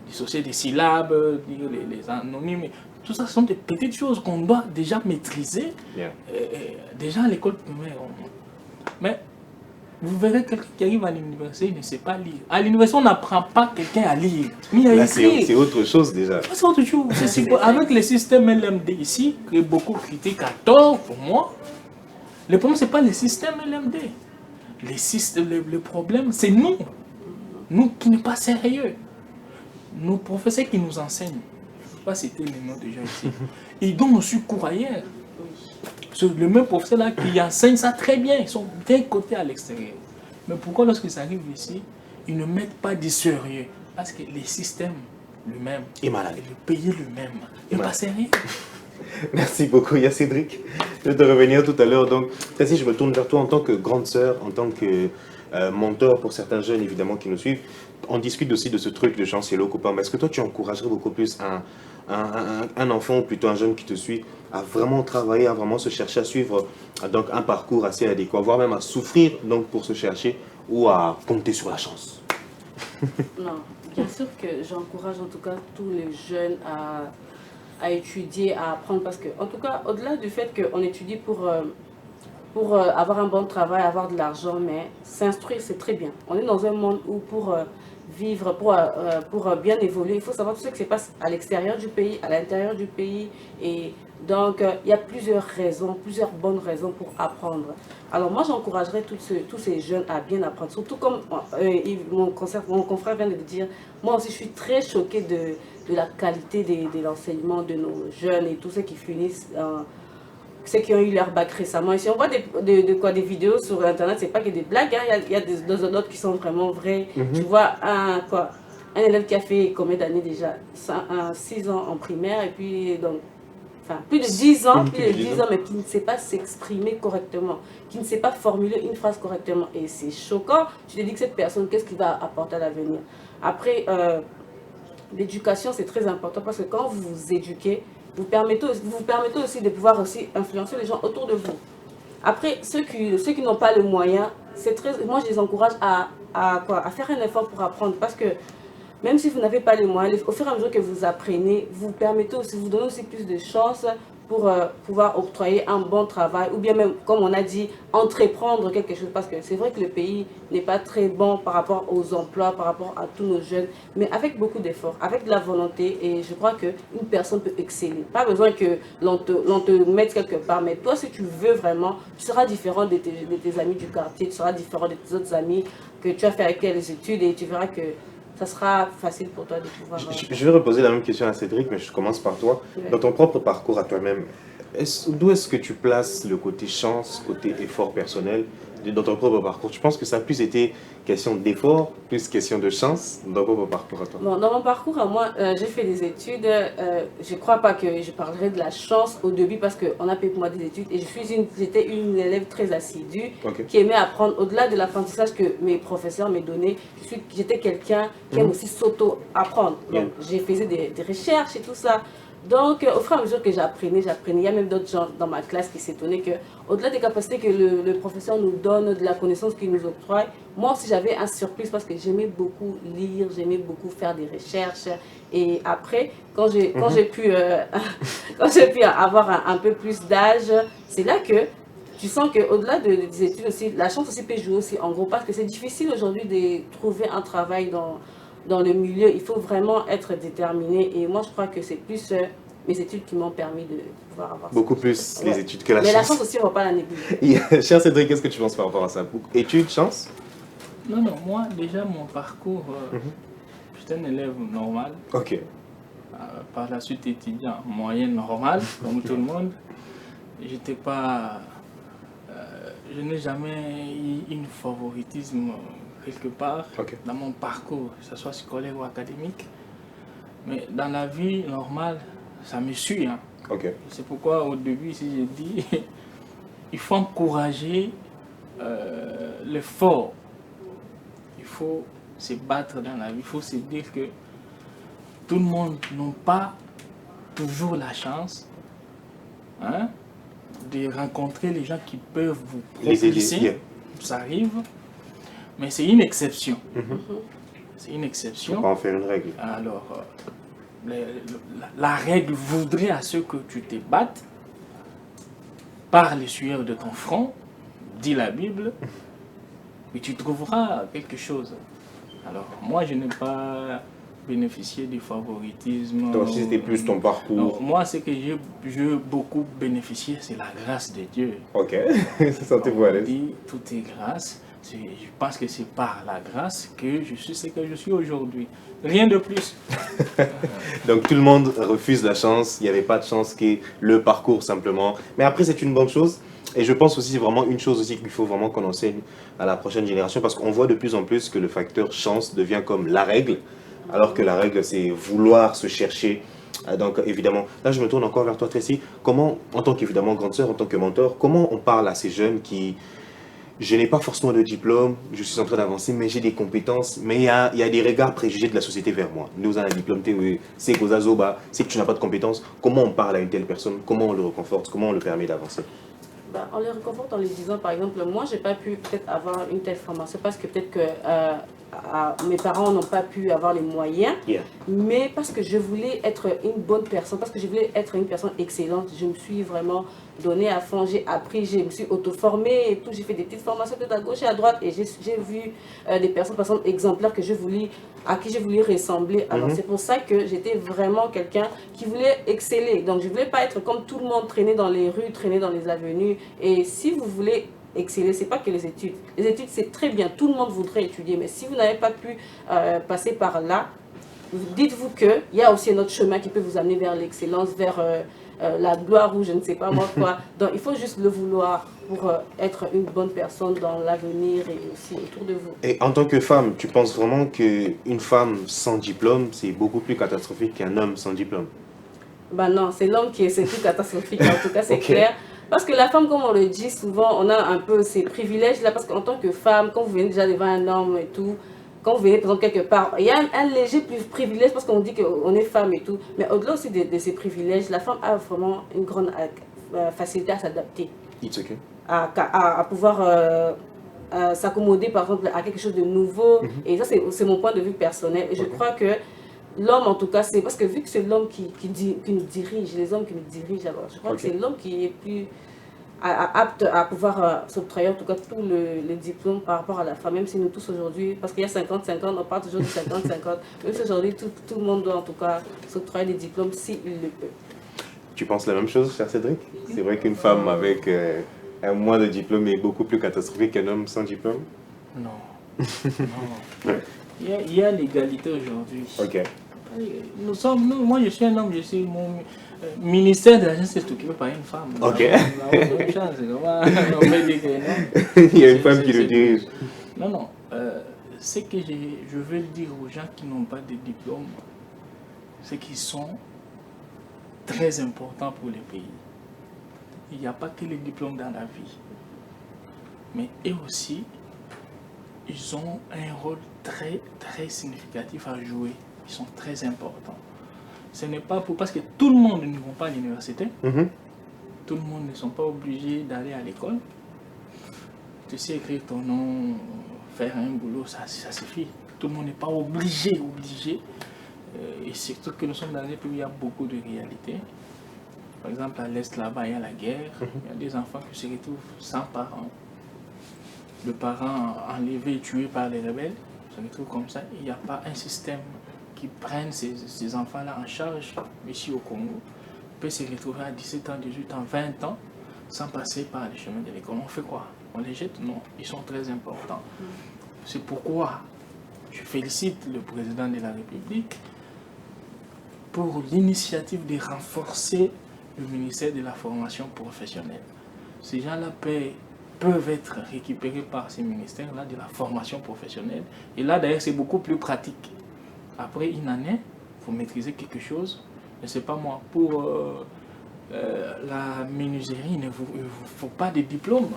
Speaker 4: dissocier des syllabes, dire les anonymes. Tout ça, ce sont des petites choses qu'on doit déjà maîtriser.
Speaker 2: Yeah.
Speaker 4: Déjà à l'école primaire. Mais vous verrez quelqu'un qui arrive à l'université, il ne sait pas lire. À l'université, on n'apprend pas quelqu'un à lire, ni à
Speaker 2: Là,
Speaker 4: écrire.
Speaker 2: c'est autre chose déjà.
Speaker 4: C'est autre chose. Avec le système LMD ici, que beaucoup critiquent à tort pour moi, le problème, ce n'est pas le système LMD. Le problème, c'est nous. Nous qui ne sommes pas sérieux. Nos professeurs qui nous enseignent, je ne vais pas citer les noms des gens ici, ils donnent aussi cours ailleurs. Le même professeur là qui enseigne ça très bien, ils sont d'un côté à l'extérieur. Mais pourquoi lorsqu'ils arrivent ici, ils ne mettent pas du sérieux? Parce que les systèmes lui-même,
Speaker 2: Et malade.
Speaker 4: le pays lui-même, n'est pas sérieux.
Speaker 2: Merci beaucoup, il y a Cédric. Je vais te revenir tout à l'heure. Donc, Tracy, je me tourne vers toi en tant que grande sœur, en tant que mentor pour certains jeunes, évidemment, qui nous suivent. On discute aussi de ce truc de chancelier copain. Mais est-ce que toi, tu encouragerais beaucoup plus un enfant, ou plutôt un jeune qui te suit, à vraiment travailler, à vraiment se chercher, à suivre donc, un parcours assez adéquat, voire même à souffrir donc, pour se chercher, ou à compter sur la chance?
Speaker 5: Non, bien sûr que j'encourage en tout cas tous les jeunes à étudier, à apprendre, parce que, en tout cas, au-delà du fait qu'on étudie pour avoir un bon travail, avoir de l'argent, mais s'instruire, c'est très bien. On est dans un monde où pour vivre, pour bien évoluer, il faut savoir tout ce qui se passe à l'extérieur du pays, à l'intérieur du pays. Et donc, il y a plusieurs raisons, plusieurs bonnes raisons pour apprendre. Alors moi, j'encouragerais tous ces jeunes à bien apprendre. Surtout comme mon confrère vient de le dire, moi aussi, je suis très choquée de la qualité de l'enseignement de nos jeunes et tous ceux qui finissent... ceux qui ont eu leur bac récemment. Et si on voit des vidéos sur Internet, c'est pas que des blagues, hein. Il y a des autres qui sont vraiment vraies. Tu vois, un élève qui a fait combien d'années déjà 6 ans en primaire, et puis donc, enfin, plus de 10 ans, mais qui ne sait pas s'exprimer correctement, qui ne sait pas formuler une phrase correctement. Et c'est choquant. Tu te dis que cette personne, qu'est-ce qu'il va apporter à l'avenir? Après, l'éducation, c'est très important, parce que quand vous vous éduquez, vous permettez aussi de pouvoir aussi influencer les gens autour de vous. Après, ceux qui n'ont pas le moyen, moi je les encourage à faire un effort pour apprendre, parce que même si vous n'avez pas les moyens, au fur et à mesure que vous apprenez, vous permettez aussi, vous donnez aussi plus de chances pour pouvoir octroyer un bon travail ou bien même, comme on a dit, entreprendre quelque chose. Parce que c'est vrai que le pays n'est pas très bon par rapport aux emplois, par rapport à tous nos jeunes, mais avec beaucoup d'efforts, avec de la volonté, et je crois qu'une personne peut exceller. Pas besoin que l'on te mette quelque part, mais toi, si tu veux vraiment, tu seras différent de tes amis du quartier, tu seras différent de tes autres amis que tu as fait avec les études, et tu verras que ça sera facile pour toi de pouvoir...
Speaker 2: Je vais reposer la même question à Cédric, mais je commence par toi.
Speaker 5: Ouais.
Speaker 2: Dans ton propre parcours à toi-même, d'où est-ce que tu places le côté chance, côté effort personnel dans ton propre parcours? Tu penses que ça a plus été question d'effort, plus question de chance dans ton propre parcours à toi?
Speaker 5: Bon, dans mon parcours à moi, j'ai fait des études. Je ne crois pas que je parlerai de la chance au début parce qu'on a payé pour moi des études. Et j'étais une élève très assidue qui aimait apprendre au-delà de l'apprentissage que mes professeurs m'ont donné. J'étais quelqu'un qui aime aussi s'auto-apprendre. Donc, j'ai fait des recherches et tout ça. Donc, au fur et à mesure que j'apprenais. Il y a même d'autres gens dans ma classe qui s'étonnaient qu'au-delà des capacités que le professeur nous donne, de la connaissance qu'il nous octroie, moi aussi j'avais un surplus parce que j'aimais beaucoup lire, j'aimais beaucoup faire des recherches. Et après, quand j'ai pu avoir un peu plus d'âge, c'est là que tu sens qu'au-delà des études aussi, la chance aussi peut jouer aussi en gros parce que c'est difficile aujourd'hui de trouver un travail dans le milieu. Il faut vraiment être déterminé et moi je crois que c'est plus mes études qui m'ont permis de pouvoir avoir
Speaker 2: beaucoup plus les études que la chance.
Speaker 5: Mais la chance aussi, on ne va pas la négliger.
Speaker 2: Cher Cédric, qu'est-ce que tu penses par rapport à ça? Études, chance?
Speaker 4: Non, moi, déjà, mon parcours, j'étais un élève normal.
Speaker 2: Ok.
Speaker 4: Par la suite, étudiant en moyenne normale, comme tout le monde. J'étais pas... je n'ai jamais eu un favoritisme quelque part dans mon parcours, que ce soit scolaire ou académique. Mais dans la vie normale, ça me suit. Hein. C'est pourquoi au début, si j'ai dit, il faut encourager l'effort. Il faut se battre dans la vie. Il faut se dire que tout le monde n'a pas toujours la chance de rencontrer les gens qui peuvent vous propulser. Ça arrive, mais c'est une exception. C'est une exception.
Speaker 2: On va en faire une règle.
Speaker 4: Alors, la règle voudrait à ce que tu te battes par les sueurs de ton front, dit la Bible, et tu trouveras quelque chose. Alors, moi, je n'ai pas bénéficié du favoritisme.
Speaker 2: Toi aussi, c'était plus ton parcours.
Speaker 4: Non, moi, ce que j'ai beaucoup bénéficié, c'est la grâce de Dieu.
Speaker 2: Ok, sentez-vous à l'aise.
Speaker 4: Tout est grâce. Je pense que c'est par la grâce que je suis ce que je suis aujourd'hui. Rien de plus.
Speaker 2: Donc tout le monde refuse la chance. Il n'y avait pas de chance que le parcours simplement. Mais après, c'est une bonne chose. Et je pense aussi vraiment une chose aussi qu'il faut vraiment qu'on enseigne à la prochaine génération parce qu'on voit de plus en plus que le facteur chance devient comme la règle. Alors que la règle, c'est vouloir se chercher. Donc évidemment, là je me tourne encore vers toi Tracy. Comment, en tant qu'évidemment grande sœur, en tant que mentor, comment on parle à ces jeunes qui... Je n'ai pas forcément de diplôme, je suis en train d'avancer, mais j'ai des compétences. Mais il y a des regards préjugés de la société vers moi. Nous, on a un diplôme, c'est que tu n'as pas de compétences. Comment on parle à une telle personne? Comment on le reconforte? Comment on le permet d'avancer?
Speaker 5: On les réconforte en les disant, par exemple, moi, je n'ai pas pu peut-être avoir une telle formation parce que peut-être que mes parents n'ont pas pu avoir les moyens, mais parce que je voulais être une bonne personne, parce que je voulais être une personne excellente, je me suis vraiment donnée à fond, j'ai appris, je me suis auto-formée et tout, j'ai fait des petites formations de à gauche et à droite et j'ai vu des personnes, par exemple, exemplaires à qui je voulais ressembler. Alors c'est pour ça que j'étais vraiment quelqu'un qui voulait exceller. Donc je ne voulais pas être comme tout le monde, traîner dans les rues, traîner dans les avenues. Et si vous voulez exceller, c'est pas que les études. Les études, c'est très bien, tout le monde voudrait étudier, mais si vous n'avez pas pu passer par là, dites-vous qu'il y a aussi un autre chemin qui peut vous amener vers l'excellence, vers la gloire ou je ne sais pas moi quoi. Donc il faut juste le vouloir pour être une bonne personne dans l'avenir et aussi autour de vous.
Speaker 2: Et en tant que femme, tu penses vraiment qu'une femme sans diplôme, c'est beaucoup plus catastrophique qu'un homme sans diplôme?
Speaker 5: Non, c'est l'homme qui est plus catastrophique, en tout cas c'est clair. Parce que la femme, comme on le dit souvent, on a un peu ces privilèges-là, parce qu'en tant que femme, quand vous venez déjà devant un homme et tout, quand vous venez par exemple quelque part, il y a un léger privilège parce qu'on dit qu'on est femme et tout, mais au-delà aussi de ces privilèges, la femme a vraiment une grande facilité à s'adapter, à pouvoir s'accommoder par exemple à quelque chose de nouveau. Et ça, c'est mon point de vue personnel. Et je crois que l'homme, en tout cas, c'est parce que vu que c'est l'homme qui nous dirige, les hommes qui nous dirigent, alors je crois que c'est l'homme qui est plus apte à pouvoir s'octroyer en tout cas tous les diplômes par rapport à la femme, même si nous tous aujourd'hui, parce qu'il y a 50-50, on parle toujours de 50-50, même si aujourd'hui tout le monde doit en tout cas s'octroyer des diplômes s'il le peut.
Speaker 2: Tu penses la même chose, cher Cédric? C'est vrai qu'une femme avec un moins de diplôme est beaucoup plus catastrophique qu'un homme sans diplôme?
Speaker 4: Non. Non. Il y a l'égalité aujourd'hui.
Speaker 2: Ok.
Speaker 4: Moi je suis un homme, je suis mon ministère de la jeunesse est occupé par une femme.
Speaker 2: Ok.
Speaker 4: On peut dire que non.
Speaker 2: Il y a une femme qui le dirige.
Speaker 4: Non. Ce que je veux dire aux gens qui n'ont pas de diplôme, c'est qu'ils sont très importants pour les pays. Il n'y a pas que les diplômes dans la vie. Mais eux aussi, ils ont un rôle très, très significatif à jouer. Ils sont très importants. Ce n'est pas parce que tout le monde ne va pas à l'université. Tout le monde ne sont pas obligés d'aller à l'école. Tu sais écrire ton nom, faire un boulot, ça suffit. Tout le monde n'est pas obligé. Et surtout que nous sommes dans un pays où il y a beaucoup de réalités. Par exemple, à l'Est, là-bas, il y a la guerre. Il y a des enfants qui se retrouvent sans parents. Le parent enlevé et tué par les rebelles. Ça se retrouve comme ça. Il n'y a pas un système qui prenne ces enfants-là en charge ici au Congo. On peut se retrouver à 17 ans, 18 ans, 20 ans sans passer par les chemins de l'école. On fait quoi? On les jette? Non, ils sont très importants. C'est pourquoi je félicite le président de la République pour l'initiative de renforcer le ministère de la formation professionnelle. Ces gens-là peuvent être récupérés par ces ministères-là de la formation professionnelle. Et là, d'ailleurs, c'est beaucoup plus pratique. Après une année, il faut maîtriser quelque chose. Je ne sais pas moi, pour la menuiserie, il ne vous faut pas de diplôme.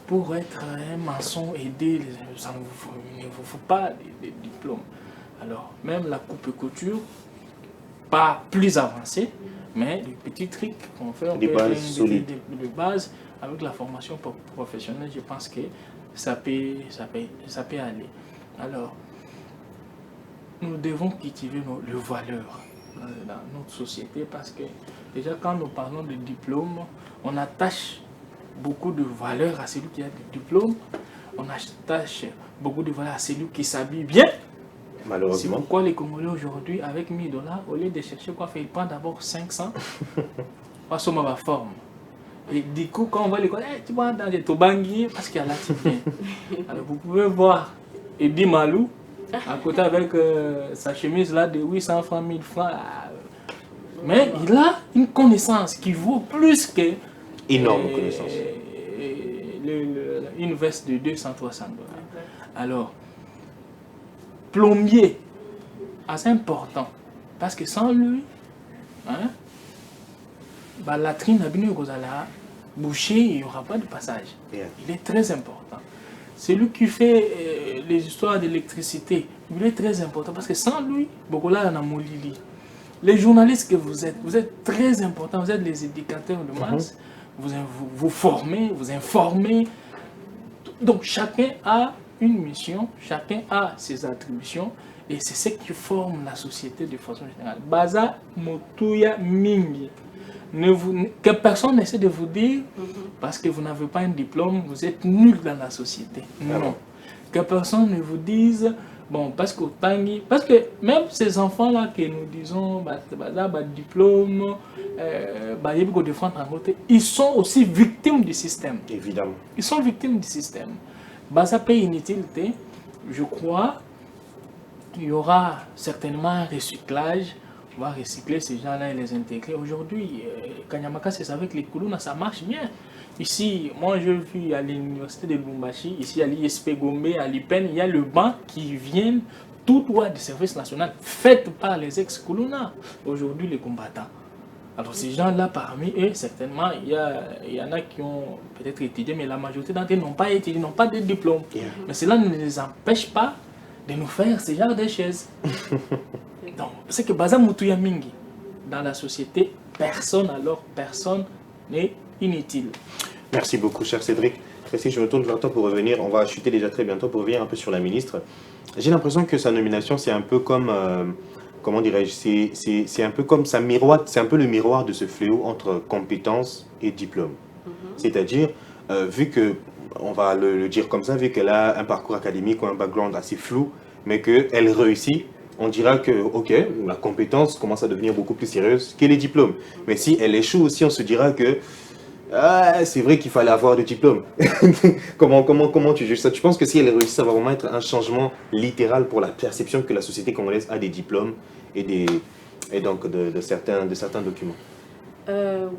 Speaker 4: Pour être un maçon, aider, il ne vous faut pas de diplôme. Alors, même la coupe et couture, pas plus avancée, mais les petits trucs qu'on fait, on peut de base, avec la formation professionnelle, je pense que ça peut aller. Alors, nous devons cultiver les valeurs dans notre société parce que déjà quand nous parlons de diplôme, on attache beaucoup de valeurs à celui qui a des diplômes, on attache beaucoup de valeurs à celui qui s'habille bien.
Speaker 2: Malheureusement.
Speaker 4: C'est pourquoi les Congolais aujourd'hui, avec 1000 $, au lieu de chercher quoi faire, ils prennent d'abord 500 parce qu'on ma forme. Et du coup, quand on va à l'école, tu vas dans les tobanguis parce qu'il y a là, tu viens. Alors vous pouvez voir Eddie Malou à côté avec sa chemise là de 800 francs, 1000 francs. Mais il a une connaissance qui vaut plus que
Speaker 2: énorme connaissance.
Speaker 4: Une veste de 200-300 $. Alors, plombier, assez important, parce que sans lui, la latrine n'a pas boucher, il n'y aura pas de passage. Il est très important. Celui qui fait les histoires d'électricité, il est très important parce que sans lui, Bogola n'a molili. Les journalistes que vous êtes très importants, vous êtes les éducateurs de masse, vous formez, vous informez. Donc chacun a une mission, chacun a ses attributions et c'est ce qui forme la société de façon générale. Baza Motuya Mingi. Que personne n'essaie de vous dire, parce que vous n'avez pas un diplôme, vous êtes nul dans la société. Non. Que personne ne vous dise, bon, parce que même ces enfants-là que nous disons, diplôme, ils sont aussi victimes du système.
Speaker 2: Évidemment.
Speaker 4: Ils sont victimes du système. Ça paye inutilité. Je crois qu'il y aura certainement un recyclage. On va recycler ces gens-là et les intégrer. Aujourd'hui, Kanyamaka, c'est avec les Kuluna, ça marche bien. Ici, moi je vis à l'université de Lubumbashi, ici à l'ISP Gombe, à l'IPEN, il y a le banc qui vient tout droit du service national, fait par les ex-Kuluna, aujourd'hui les combattants. Alors ces gens-là, parmi eux, certainement, il y en a qui ont peut-être étudié, mais la majorité d'entre eux n'ont pas étudié, n'ont pas de diplôme. Mais cela ne les empêche pas de nous faire ce genre de choses. Donc, c'est que Baza Mutuya Mingi, dans la société, personne n'est inutile.
Speaker 2: Merci beaucoup, cher Cédric. Tracy, je me tourne vers toi pour revenir. On va chuter déjà très bientôt pour revenir un peu sur la ministre. J'ai l'impression que sa nomination, c'est un peu comme, comment dirais-je, c'est un peu comme ça miroite, c'est un peu le miroir de ce fléau entre compétences et diplôme. C'est-à-dire, vu que, on va le dire comme ça, vu qu'elle a un parcours académique ou un background assez flou, mais qu'elle réussit, on dira que, ok, la compétence commence à devenir beaucoup plus sérieuse que les diplômes. Mais si elle échoue aussi, on se dira que c'est vrai qu'il fallait avoir le diplôme. Comment tu juges ça? Tu penses que si elle réussit, ça va vraiment être un changement littéral pour la perception que la société congolaise a des diplômes et donc de certains documents?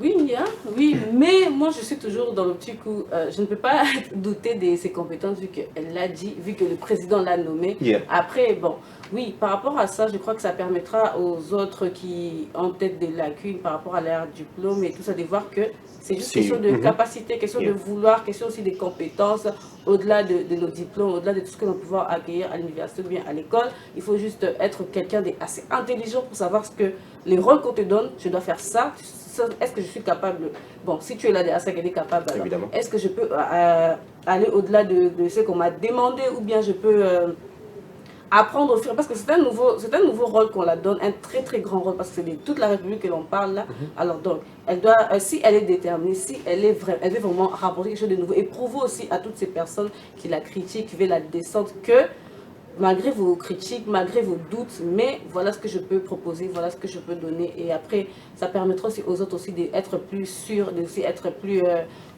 Speaker 5: Oui, Mia, oui, mais moi je suis toujours dans le petit coup, je ne peux pas douter de ses compétences vu qu'elle l'a dit, vu que le président l'a nommé.
Speaker 2: Yeah.
Speaker 5: Après, bon, oui, par rapport à ça, je crois que ça permettra aux autres qui ont peut-être des lacunes par rapport à leur diplôme et tout ça, de voir que c'est juste question de capacité, question de vouloir, question aussi des compétences, au-delà de nos diplômes, au-delà de tout ce que nous pouvons accueillir à l'université ou bien à l'école. Il faut juste être quelqu'un d'assez intelligent pour savoir ce que les rôles qu'on te donne, je dois faire ça. Est-ce que je suis capable, bon, si tu es là derrière ça, qu'elle est capable, est-ce que je peux aller au-delà de ce qu'on m'a demandé ou bien je peux apprendre au fur, parce que c'est un nouveau rôle qu'on la donne, un très très grand rôle, parce que c'est de toute la République que l'on parle là. Alors donc, elle doit, si elle est déterminée, si elle veut vraiment rapporter quelque chose de nouveau et prouver aussi à toutes ces personnes qui la critiquent, qui veulent la descente, que malgré vos critiques, malgré vos doutes, mais voilà ce que je peux proposer, voilà ce que je peux donner. Et après, ça permettra aussi aux autres aussi d'être plus sûrs, d'être plus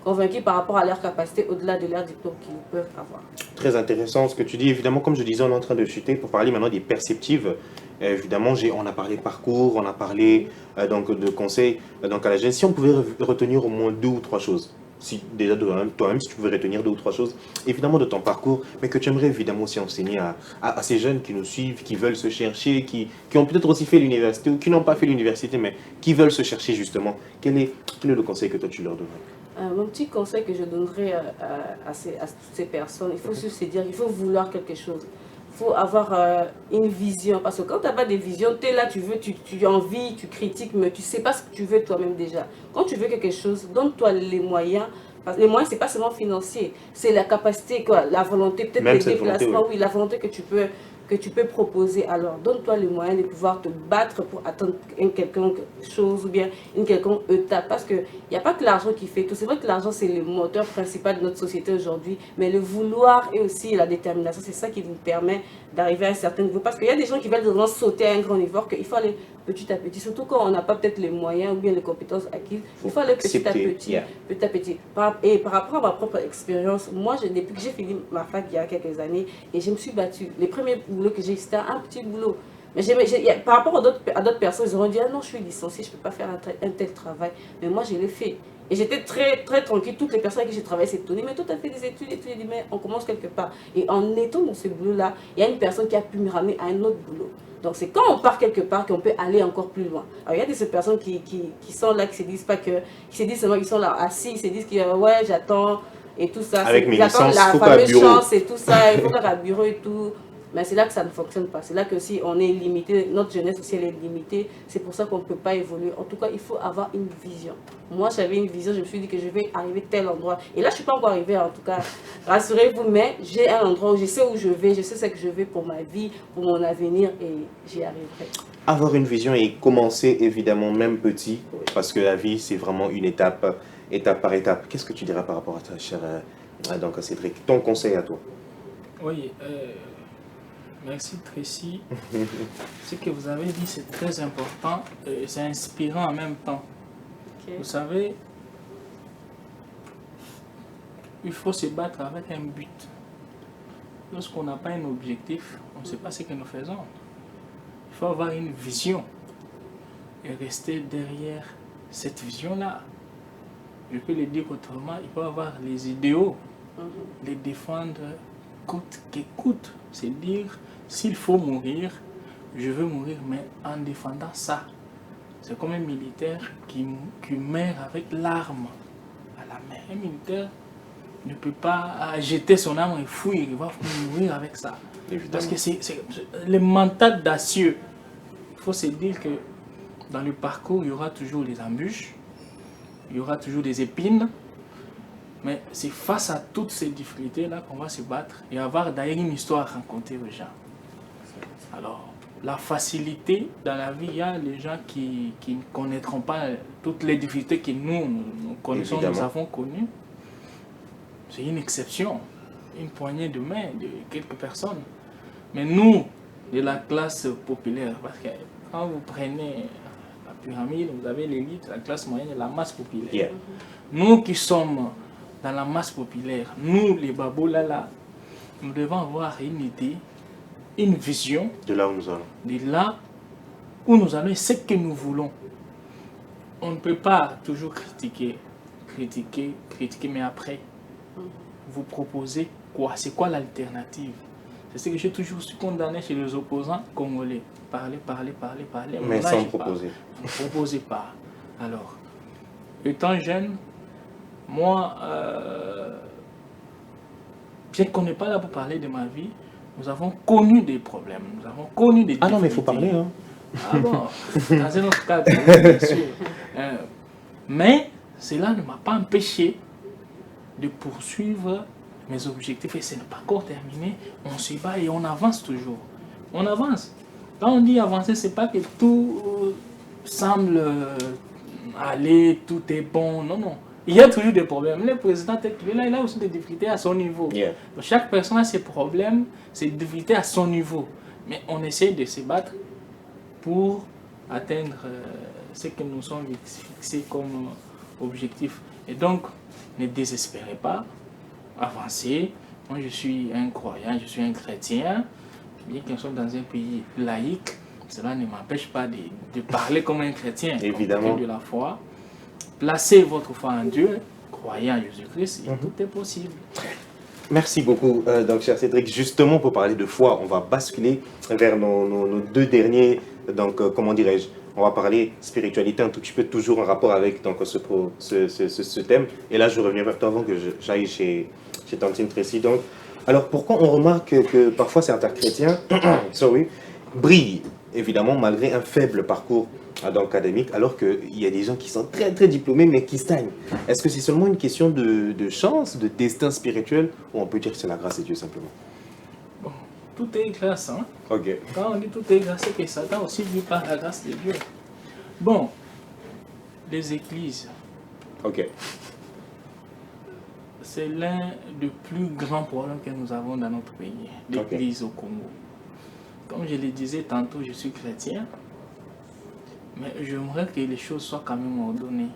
Speaker 5: convaincus par rapport à leur capacité au-delà de leur diplôme qu'ils peuvent avoir.
Speaker 2: Très intéressant ce que tu dis. Évidemment, comme je disais, on est en train de chuter pour parler maintenant des perspectives. Évidemment, on a parlé parcours, on a parlé donc de conseils donc à la jeune. Si on pouvait retenir au moins 2 ou 3 choses, si déjà toi-même, si tu pouvais retenir 2 ou 3 choses, évidemment de ton parcours, mais que tu aimerais évidemment aussi enseigner à ces jeunes qui nous suivent, qui veulent se chercher, qui ont peut-être aussi fait l'université ou qui n'ont pas fait l'université, mais qui veulent se chercher justement. Quel est le conseil que toi tu leur donnerais?
Speaker 5: Mon petit conseil que je donnerais à toutes ces personnes, il faut juste se dire, il faut vouloir quelque chose. Il faut avoir une vision. Parce que quand tu n'as pas de vision, tu es là, tu as envie, tu critiques, mais tu ne sais pas ce que tu veux toi-même déjà. Quand tu veux quelque chose, donne-toi les moyens. Parce que les moyens, ce n'est pas seulement financier, c'est la capacité, quoi, la volonté, peut-être les déplacements, oui, la volonté que tu peux proposer. Alors, donne-toi les moyens de pouvoir te battre pour atteindre une quelconque chose ou bien une quelconque étape. Parce qu'il n'y a pas que l'argent qui fait tout. C'est vrai que l'argent, c'est le moteur principal de notre société aujourd'hui. Mais le vouloir et aussi la détermination, c'est ça qui vous permet d'arriver à un certain niveau. Parce qu'il y a des gens qui veulent vraiment sauter à un grand niveau, qu'il faut aller petit à petit. Surtout quand on n'a pas peut-être les moyens ou bien les compétences acquises. Il faut aller petit à petit. Petit à petit. Et par rapport à ma propre expérience, moi, depuis que j'ai fini ma fac il y a quelques années, et je me suis battue. Les premiers boulots que j'ai eu, c'était un petit boulot. Mais par rapport à d'autres personnes, ils auront dit, ah non, je suis licenciée, je ne peux pas faire un tel travail. Mais moi, je l'ai fait. Et j'étais très, très tranquille. Toutes les personnes avec qui j'ai travaillé s'étonnaient. Mais toi, tu as fait des études, et tu dis, mais on commence quelque part. Et en étant dans ce boulot-là, il y a une personne qui a pu me ramener à un autre boulot. Donc, c'est quand on part quelque part qu'on peut aller encore plus loin. Alors, il y a des personnes qui sont là, qui se disent pas que, qui se disent seulement qu'ils sont là assis, ils se disent que, ouais, j'attends et tout ça.
Speaker 2: Avec mes licences,
Speaker 5: la
Speaker 2: faut pas
Speaker 5: fameuse
Speaker 2: bureau.
Speaker 5: chance et tout ça, il faut faire un bureau et tout. Mais c'est là que ça ne fonctionne pas. C'est là que si on est limité, notre jeunesse aussi elle est limitée. C'est pour ça qu'on ne peut pas évoluer. En tout cas, il faut avoir une vision. Moi, j'avais une vision. Je me suis dit que je vais arriver à tel endroit. Et là, je ne suis pas encore arrivée, en tout cas. Rassurez-vous, mais j'ai un endroit où je sais où je vais. Je sais ce que je veux pour ma vie, pour mon avenir. Et j'y arriverai. Avoir
Speaker 2: une vision et commencer évidemment même petit. Parce que la vie, c'est vraiment une étape par étape. Qu'est-ce que tu diras par rapport à ta chère donc Cédric? Ton conseil à toi?
Speaker 4: Oui, merci Tracy. Ce que vous avez dit, c'est très important et c'est inspirant en même temps. Okay. Vous savez, il faut se battre avec un but. Lorsqu'on n'a pas un objectif, on ne sait pas ce que nous faisons. Il faut avoir une vision et rester derrière cette vision-là. Je peux le dire autrement, il faut avoir les idéaux, les défendre coûte que coûte. C'est dire, s'il faut mourir, je veux mourir, mais en défendant ça. C'est comme un militaire qui meurt avec l'arme à la main. Un militaire ne peut pas jeter son arme et fuir, il va mourir avec ça. Évidemment. Parce que c'est le mental d'acier. Il faut se dire que dans le parcours, il y aura toujours des embûches, il y aura toujours des épines, Mais c'est face à toutes ces difficultés-là qu'on va se battre et avoir d'ailleurs une histoire à raconter aux gens. Alors, la facilité dans la vie, il y a les gens qui ne connaîtront pas toutes les difficultés que nous connaissons,
Speaker 2: Évidemment.
Speaker 4: nous avons connues. C'est une exception, une poignée de main de quelques personnes. Mais nous, de la classe populaire, parce que quand vous prenez la pyramide, vous avez l'élite, la classe moyenne et la masse populaire.
Speaker 2: Yeah.
Speaker 4: Nous qui sommes dans la masse populaire, nous les babous-là, nous devons avoir une idée, une vision
Speaker 2: De là où nous allons.
Speaker 4: de là où nous allons et ce que nous voulons. On ne peut pas toujours critiquer, mais après, vous proposez quoi? C'est quoi l'alternative? C'est ce que j'ai toujours su condamner chez les opposants congolais. Parler.
Speaker 2: Mais
Speaker 4: on
Speaker 2: sans
Speaker 4: n'agit pas.
Speaker 2: proposer.
Speaker 4: Vous ne proposez pas. Alors, étant jeune, moi, bien qu'on n'est pas là pour parler de ma vie, nous avons connu des problèmes, nous avons connu des
Speaker 2: Ah non, mais il faut
Speaker 4: difficultés.
Speaker 2: parler. Hein.
Speaker 4: Ah bon, dans un autre cadre, bien sûr. Mais cela ne m'a pas empêché de poursuivre mes objectifs et ce n'est pas encore terminé. On se bat et on avance toujours. On avance. Quand on dit avancer, ce n'est pas que tout semble aller, tout est bon. Non, non. Il y a toujours des problèmes. Le président, il a aussi des difficultés à son niveau.
Speaker 2: Yeah.
Speaker 4: Donc, chaque personne a ses problèmes, ses difficultés à son niveau. Mais on essaie de se battre pour atteindre ce que nous sommes fixés comme objectif. Et donc, ne désespérez pas, avancez. Moi, je suis un croyant, je suis un chrétien. Bien que nous sommes dans un pays laïque, cela ne m'empêche pas de parler comme un chrétien,
Speaker 2: Évidemment.
Speaker 4: comme quelqu'un de la foi. Placez votre foi en Dieu, croyez en Jésus-Christ, et tout est possible.
Speaker 2: Merci beaucoup, donc cher Cédric. Justement, pour parler de foi, on va basculer vers nos deux derniers, donc comment dirais-je, on va parler spiritualité un tout petit peu, toujours en rapport avec donc, ce thème. Et là, je reviens vers toi avant que j'aille chez Tantine Tracy. Donc, alors, pourquoi on remarque que parfois certains chrétiens brillent, évidemment, malgré un faible parcours académique, alors qu'il y a des gens qui sont très très diplômés mais qui stagnent. Est-ce que c'est seulement une question de chance, de destin spirituel, ou on peut dire que c'est la grâce de Dieu simplement?
Speaker 4: Bon, tout est grâce, hein?
Speaker 2: Ok.
Speaker 4: Quand on dit tout est grâce, c'est que Satan aussi vit par la grâce de Dieu. Bon, les églises,
Speaker 2: Ok.
Speaker 4: c'est l'un des plus grands problèmes que nous avons dans notre pays, l'église au Congo. Comme je le disais tantôt, je suis chrétien, mais j'aimerais que les choses soient quand même ordonnées.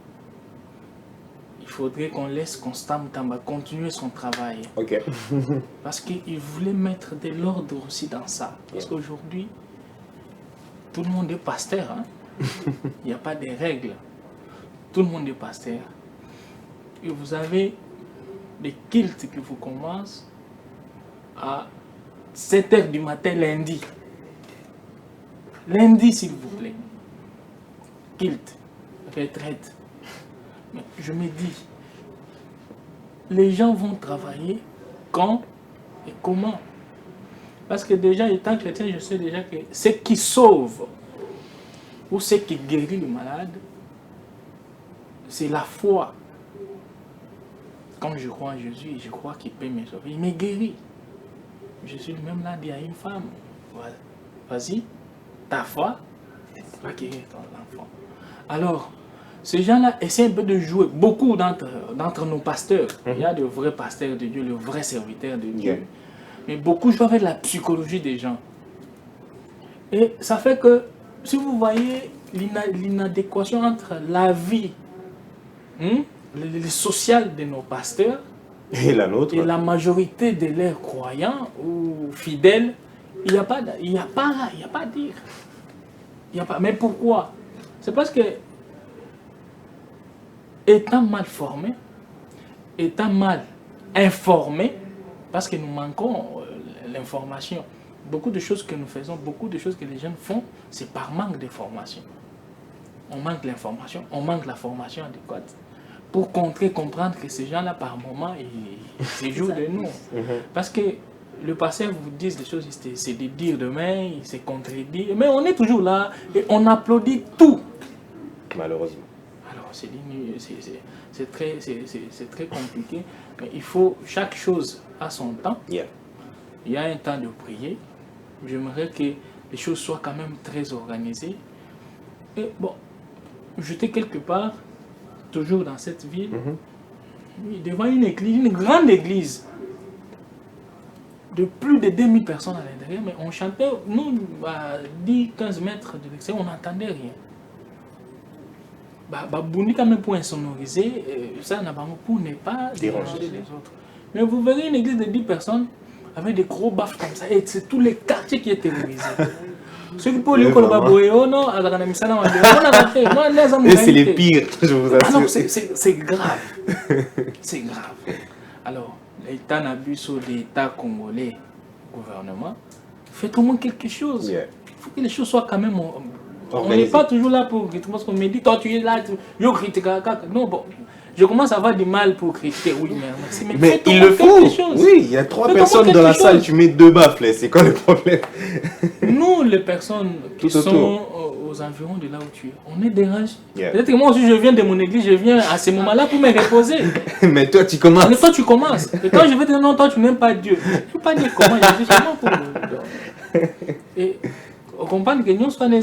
Speaker 4: Il faudrait qu'on laisse Constant Mutamba continuer son travail.
Speaker 2: Ok.
Speaker 4: Parce qu'il voulait mettre de l'ordre aussi dans ça. Parce qu'aujourd'hui, tout le monde est pasteur. Hein? Il n'y a pas de règles. Tout le monde est pasteur. Et vous avez des cultes qui vous commencent à 7 h du matin lundi. Lundi, s'il vous plaît. Culte, retraite. Mais je me dis, les gens vont travailler quand et comment? Parce que déjà, étant chrétien, je sais déjà que ce qui sauve ou ce qui guérit le malade, c'est la foi. Comme je crois en Jésus, et je crois qu'il peut me sauver. Il me guérit. Jésus lui-même l'a dit à une femme. Voilà. Vas-y, ta foi va guérir ton enfant. Alors, ces gens-là essaient un peu de jouer. Beaucoup d'entre nos pasteurs, il y a de vrais pasteurs de Dieu, le vrai serviteur de Dieu.
Speaker 2: Yeah.
Speaker 4: Mais beaucoup jouent avec la psychologie des gens. Et ça fait que, si vous voyez l'inadéquation entre la vie, le social de nos pasteurs,
Speaker 2: Et la nôtre?
Speaker 4: et la majorité de leurs croyants ou fidèles, il n'y a pas à dire. Il y a pas. Mais pourquoi? C'est parce que, étant mal formés, étant mal informés, parce que nous manquons l'information. Beaucoup de choses que nous faisons, beaucoup de choses que les jeunes font, c'est par manque de formation. On manque l'information, on manque la formation adéquate pour comprendre que ces gens-là, par moment, ils se jouent de nous. Parce que le pasteur vous dit des choses, c'est de dire demain, il se contredit, mais on est toujours là et on applaudit tout.
Speaker 2: Malheureusement.
Speaker 4: Alors, c'est très compliqué. Mais il faut, chaque chose a son temps.
Speaker 2: Yeah.
Speaker 4: Il y a un temps de prier. J'aimerais que les choses soient quand même très organisées. Et bon, j'étais quelque part, toujours dans cette ville, devant une église, une grande église, de plus de 2000 personnes à l'intérieur, mais on chantait, nous, à 10-15 mètres de l'extérieur, on n'entendait rien. Bouni quand même pour insonoriser, ça n'a pas pour ne pas déranger les autres. Mais vous verrez une église de 10 personnes avec des gros baffes comme ça, et c'est tous les quartiers qui étaient terrorisés. Ceux qui peuvent dire non,
Speaker 2: c'est les pires, je vous assure.
Speaker 4: Ah non, c'est grave. C'est grave. Alors, l'État n'a bu sur l'État congolais, gouvernement, faites au moins quelque chose.
Speaker 2: Yeah.
Speaker 4: Il faut que les choses soient quand même. On n'est pas toujours là pour critiquer, parce qu'on me dit, toi tu es là, yo critique. Non, bon, je commence à avoir du mal pour critiquer, oui,
Speaker 2: mais il le faut. Oui, il y a 3 personnes dans la salle, tu mets 2 baffles, c'est quoi le problème?
Speaker 4: Nous, les personnes qui sont aux environs de là où tu es, on est dérangés.
Speaker 2: Yeah.
Speaker 4: Peut-être que moi aussi, je viens de mon église, je viens à ce moment-là pour me reposer.
Speaker 2: Mais toi, tu commences.
Speaker 4: Mais toi, tu commences. Et toi, je vais te dire, non, toi, tu n'aimes pas Dieu. Je ne peux pas dire comment, je dis seulement pour. Et on comprend que nous sommes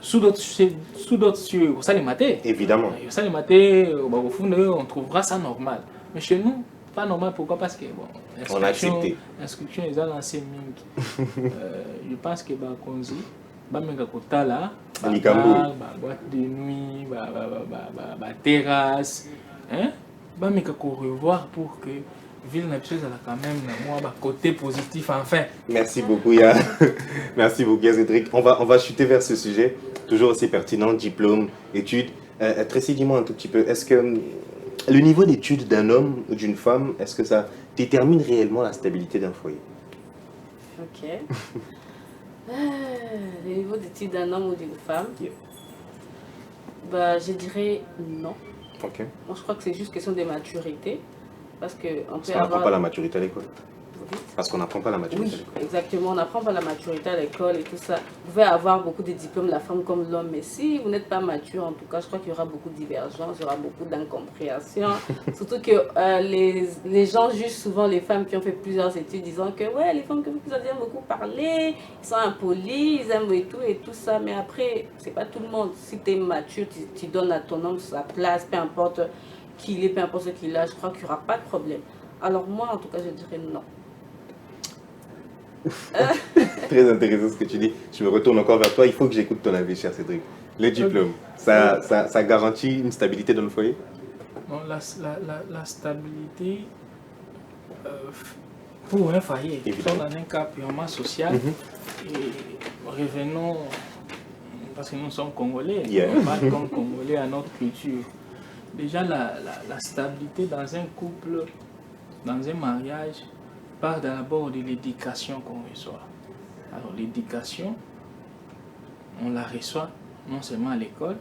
Speaker 4: sous d'autres cieux, au Salimate.
Speaker 2: Évidemment.
Speaker 4: Au Salimate, au fond, on trouvera ça normal. Mais chez nous, pas normal. Pourquoi? Parce que, bon,
Speaker 2: on a accepté.
Speaker 4: L'inscription est dans l'ancien Ming. Je pense que, Konzi, Bamengakotala, boîte de nuit, terrasse, hein? Bamengako revoir pour que ville naturelle a quand même un côté positif enfin.
Speaker 2: Merci beaucoup Ya. Merci beaucoup Cédric. On va chuter vers ce sujet, toujours aussi pertinent, diplôme, études. Tracy, dis-moi un tout petit peu, est-ce que le niveau d'études d'un homme ou d'une femme, est-ce que ça détermine réellement la stabilité d'un foyer?
Speaker 5: Ok. Le niveau d'études d'un homme ou d'une femme, je dirais non.
Speaker 2: Ok.
Speaker 5: Moi, je crois que c'est juste question de maturité. Parce qu'on
Speaker 2: n'apprend pas la maturité à l'école. Parce qu'on n'apprend pas la maturité à l'école.
Speaker 5: Oui, exactement. On n'apprend pas la maturité à l'école et tout ça. Vous pouvez avoir beaucoup de diplômes, la femme comme l'homme, mais si vous n'êtes pas mature, en tout cas, je crois qu'il y aura beaucoup de divergences, il y aura beaucoup d'incompréhension. Surtout que les gens jugent souvent les femmes qui ont fait plusieurs études, disant que ouais, les femmes qui ont aiment beaucoup parler, ils sont impolis, ils aiment et tout ça. Mais après, c'est pas tout le monde. Si tu es mature, tu donnes à ton homme sa place, peu importe qu'il est, peu importe ce qu'il a, je crois qu'il n'y aura pas de problème. Alors moi, en tout cas, je dirais non.
Speaker 2: Très intéressant ce que tu dis. Je me retourne encore vers toi. Il faut que j'écoute ton avis, cher Cédric. Le diplôme, ça garantit une stabilité dans le foyer?
Speaker 4: Non, la stabilité pour un foyer, dans un cas purement social, et revenons, parce que nous sommes Congolais, on parle comme Congolais à notre culture. Déjà, la stabilité dans un couple, dans un mariage, part d'abord de l'éducation qu'on reçoit. Alors, l'éducation, on la reçoit non seulement à l'école,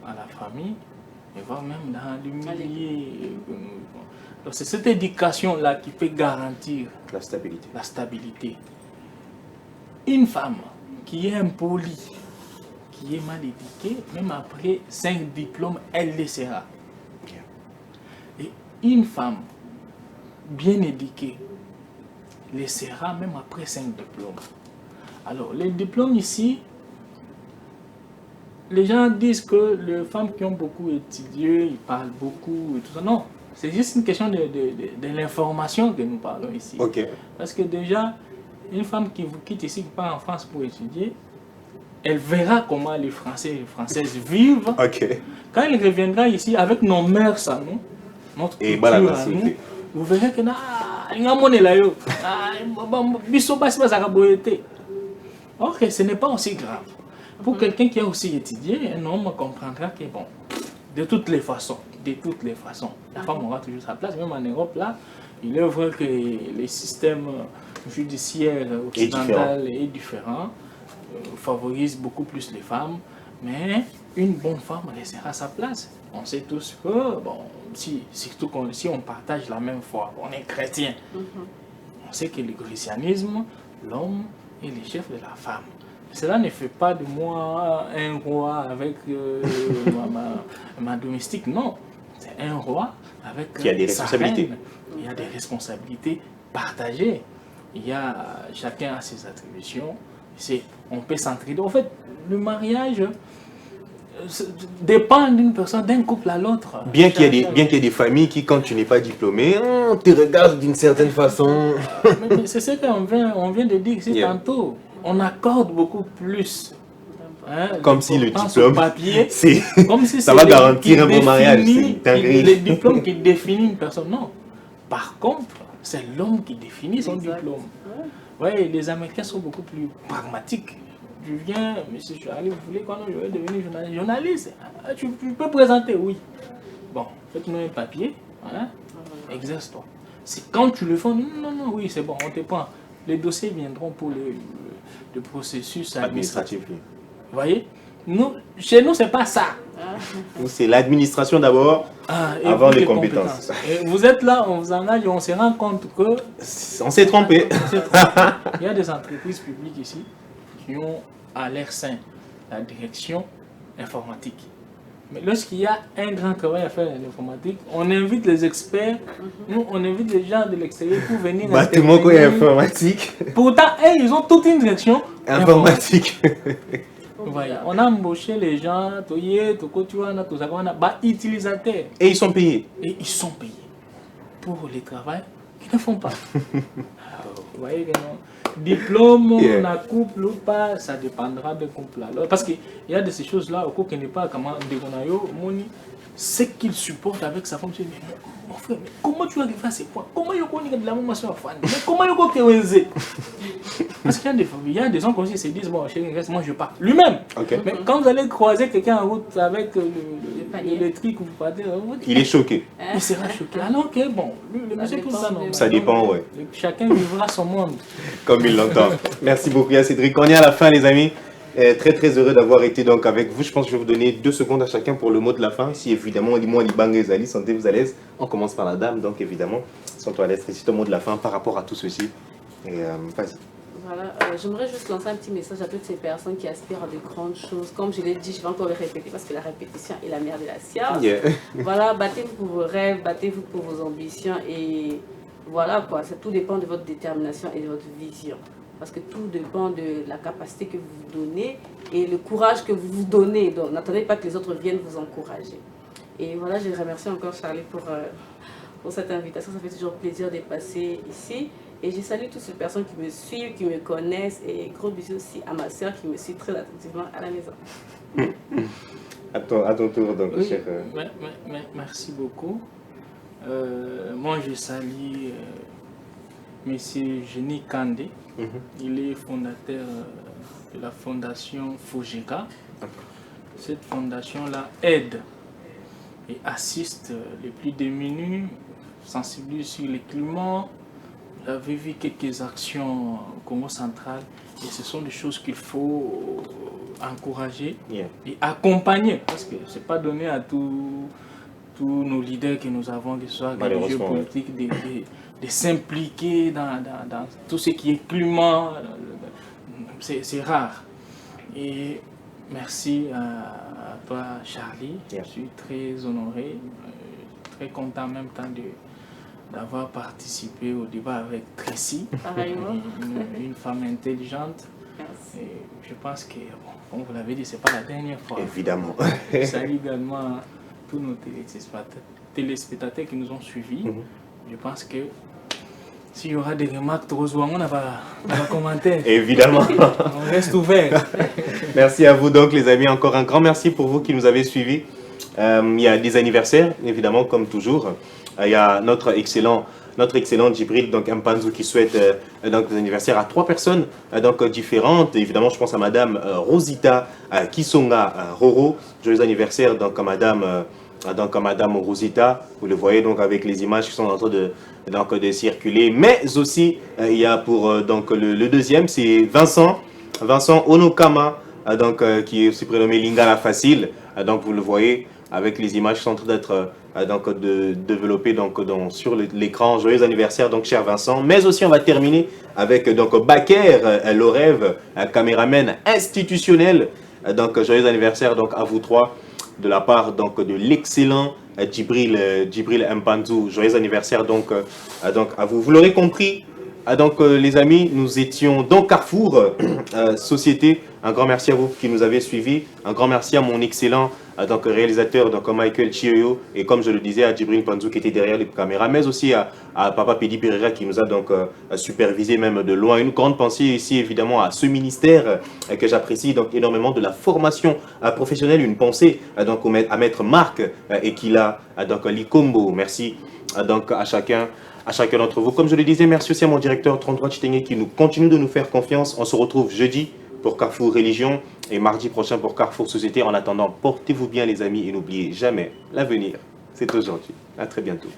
Speaker 4: à la famille, mais voire même dans le milieu. Donc, c'est cette éducation-là qui peut garantir
Speaker 2: la stabilité.
Speaker 4: Une femme qui est impolie, qui est mal éduquée, même après 5 diplômes, elle le sera. Et une femme bien éduquée le sera même après 5 diplômes. Alors, les diplômes ici, les gens disent que les femmes qui ont beaucoup étudié, ils parlent beaucoup et tout ça. Non, c'est juste une question de l'information que nous parlons ici.
Speaker 2: Okay.
Speaker 4: Parce que déjà, une femme qui vous quitte ici, qui part en France pour étudier, elle verra comment les Français et les Françaises vivent.
Speaker 2: Okay.
Speaker 4: Quand elle reviendra ici avec nos mœurs à nous, notre culture à nous, vous verrez que ok, ce n'est pas aussi grave. Pour quelqu'un qui a aussi étudié, un homme comprendra que bon, de toutes les façons, la femme aura toujours sa place. Même en Europe, là, il est vrai que les systèmes judiciaires occidentaux est différent, favorise beaucoup plus les femmes, mais une bonne femme laissera sa place. On sait tous que, bon, surtout si on partage la même foi, on est chrétien. On sait que le christianisme, l'homme est le chef de la femme. cela ne fait pas de moi un roi avec ma domestique, non. C'est un roi avec
Speaker 2: qui a des
Speaker 4: sa
Speaker 2: responsabilités.
Speaker 4: reine. Il y a des responsabilités partagées. Il y a chacun a ses attributions. On peut s'entraider. En fait, le mariage dépend d'une personne, d'un couple à l'autre.
Speaker 2: Bien qu'il y ait des familles qui, quand tu n'es pas diplômé, te regardent d'une certaine façon.
Speaker 4: Mais c'est ce qu'on vient de dire ici tantôt. On accorde beaucoup plus. Hein,
Speaker 2: comme si le
Speaker 4: l'importance
Speaker 2: diplôme,
Speaker 4: au papier, comme si
Speaker 2: ça va garantir un bon mariage. C'est
Speaker 4: le diplôme qui définit une personne. Non. Par contre, c'est l'homme qui définit son diplôme. Ouais, les Américains sont beaucoup plus pragmatiques. Je viens, monsieur Charlie, vous voulez quand je vais devenir journaliste? Tu peux présenter, oui. Bon, faites-nous un papier, hein, exerce-toi. C'est quand tu le fais, non, oui, c'est bon, on te prend. Les dossiers viendront pour le processus administratif. Vous voyez? Chez nous, c'est pas ça.
Speaker 2: C'est l'administration d'abord, avant les compétences.
Speaker 4: Et vous êtes là, on vous engage et on se rend compte que...
Speaker 2: On s'est trompé.
Speaker 4: Il y a des entreprises publiques ici qui ont à leur sein la direction informatique. Mais lorsqu'il y a un grand travail à faire en informatique, on invite les experts, nous on invite les gens de l'extérieur pour venir
Speaker 2: Bâtiment informatique.
Speaker 4: Pourtant, ils ont toute une direction
Speaker 2: informatique.
Speaker 4: Voilà. On a embauché les gens, utilisateurs.
Speaker 2: Et ils sont payés.
Speaker 4: Et ils sont payés pour le travail qu'ils ne font pas. Vous voyez que non. Diplôme, on a couple ou pas, ça dépendra d'un couple à l'autre. Parce qu'il y a de ces choses-là, au cours qui n'est pas comme ce qu'il supporte avec sa femme. Je dis, mais mon frère, mais comment tu arrives à ces points? Comment tu connais de la maman sur la femme? Comment tu connais? Parce qu'il y a des gens qui se disent, bon, chérie, reste, moi je pars. Lui-même.
Speaker 2: Okay.
Speaker 4: Mais quand vous allez croiser quelqu'un en route avec le truc, vous partez,
Speaker 2: il est choqué.
Speaker 4: Il sera choqué. Alors que bon, le monsieur tout ça, non.
Speaker 2: Ça dépend, ouais.
Speaker 4: Chacun vivra son monde.
Speaker 2: Comme il l'entend. Merci beaucoup, Cédric. On est à la fin, les amis. Très très heureux d'avoir été donc avec vous. Je pense que je vais vous donner 2 secondes à chacun pour le mot de la fin. Si évidemment, dis-moi, Libangezali, sentez-vous à l'aise. On commence par la dame, donc évidemment, sentez-vous à l'aise. C'est ton mot de la fin par rapport à tout ceci. Et vas-y.
Speaker 5: Voilà, j'aimerais juste lancer un petit message à toutes ces personnes qui aspirent à de grandes choses. Comme je l'ai dit, je vais encore le répéter parce que la répétition est la mère de la science. Voilà, battez-vous pour vos rêves, battez-vous pour vos ambitions et voilà quoi, ça tout dépend de votre détermination et de votre vision. Parce que tout dépend de la capacité que vous vous donnez et le courage que vous vous donnez. Donc n'attendez pas que les autres viennent vous encourager. Et voilà, je remercie encore Charlie pour cette invitation. Ça fait toujours plaisir de passer ici. Et je salue toutes ces personnes qui me suivent, qui me connaissent. Et gros bisous aussi à ma soeur qui me suit très attentivement à la maison.
Speaker 2: À ton tour, donc,
Speaker 4: oui,
Speaker 2: cher.
Speaker 4: Merci beaucoup. Moi, je salue M. Génie Kandé. Il est fondateur de la fondation Fojeka. Cette fondation-là aide et assiste les plus démunis, sensibilise sur le climat. J'avais vu quelques actions au Congo central et ce sont des choses qu'il faut encourager et accompagner parce que ce n'est pas donné à tous nos leaders que nous avons, que ce soit religieux, politiques, de s'impliquer dans tout ce qui est climat. C'est rare. Et merci à toi, Charlie. Je suis très honoré, très content en même temps d'avoir participé au débat avec Tracy, une femme intelligente. Et je pense que, comme vous l'avez dit, ce n'est pas la dernière fois.
Speaker 2: Évidemment.
Speaker 4: Je salue également tous nos téléspectateurs qui nous ont suivis. Je pense que s'il y aura des remarques, on va commenter.
Speaker 2: Évidemment.
Speaker 4: On reste ouvert.
Speaker 2: Merci à vous donc les amis. Encore un grand merci pour vous qui nous avez suivis. Il y a des anniversaires, évidemment, comme toujours. Il y a notre excellent Djibril, donc Mpanzu, qui souhaite donc des anniversaires à 3 personnes donc différentes. Évidemment, je pense à Madame Rosita Kisonga Roro. Joyeux anniversaire donc à Madame Rosita. Vous le voyez donc avec les images qui sont en train de circuler. Mais aussi, il y a pour donc le deuxième, c'est Vincent Onokama, donc qui est aussi prénommé Lingala Facile. Donc vous le voyez. avec les images qui sont en train d'être développées sur l'écran. Joyeux anniversaire, donc, cher Vincent. Mais aussi, on va terminer avec Baker Lorev, caméraman institutionnel. Donc, joyeux anniversaire donc, à vous trois, de la part de l'excellent Djibril Mpanzou. Joyeux anniversaire donc à vous. Vous l'aurez compris, les amis, nous étions dans Carrefour Société. Un grand merci à vous qui nous avez suivis. Un grand merci à mon excellent réalisateur Michael Chioyo, et comme je le disais, à Djibril Mpanzou qui était derrière les caméras, mais aussi à Papa Pedi Pereira qui nous a supervisé même de loin. Une grande pensée ici évidemment à ce ministère que j'apprécie énormément, de la formation professionnelle. Une pensée à Maître Marc et qu'il a Likombo. Merci à chacun d'entre vous. Comme je le disais, merci aussi à mon directeur 33 Chitengue qui nous continue de nous faire confiance. On se retrouve jeudi pour Carrefour Religion et mardi prochain pour Carrefour Société. En attendant, portez-vous bien les amis et n'oubliez jamais, l'avenir, c'est aujourd'hui. À très bientôt.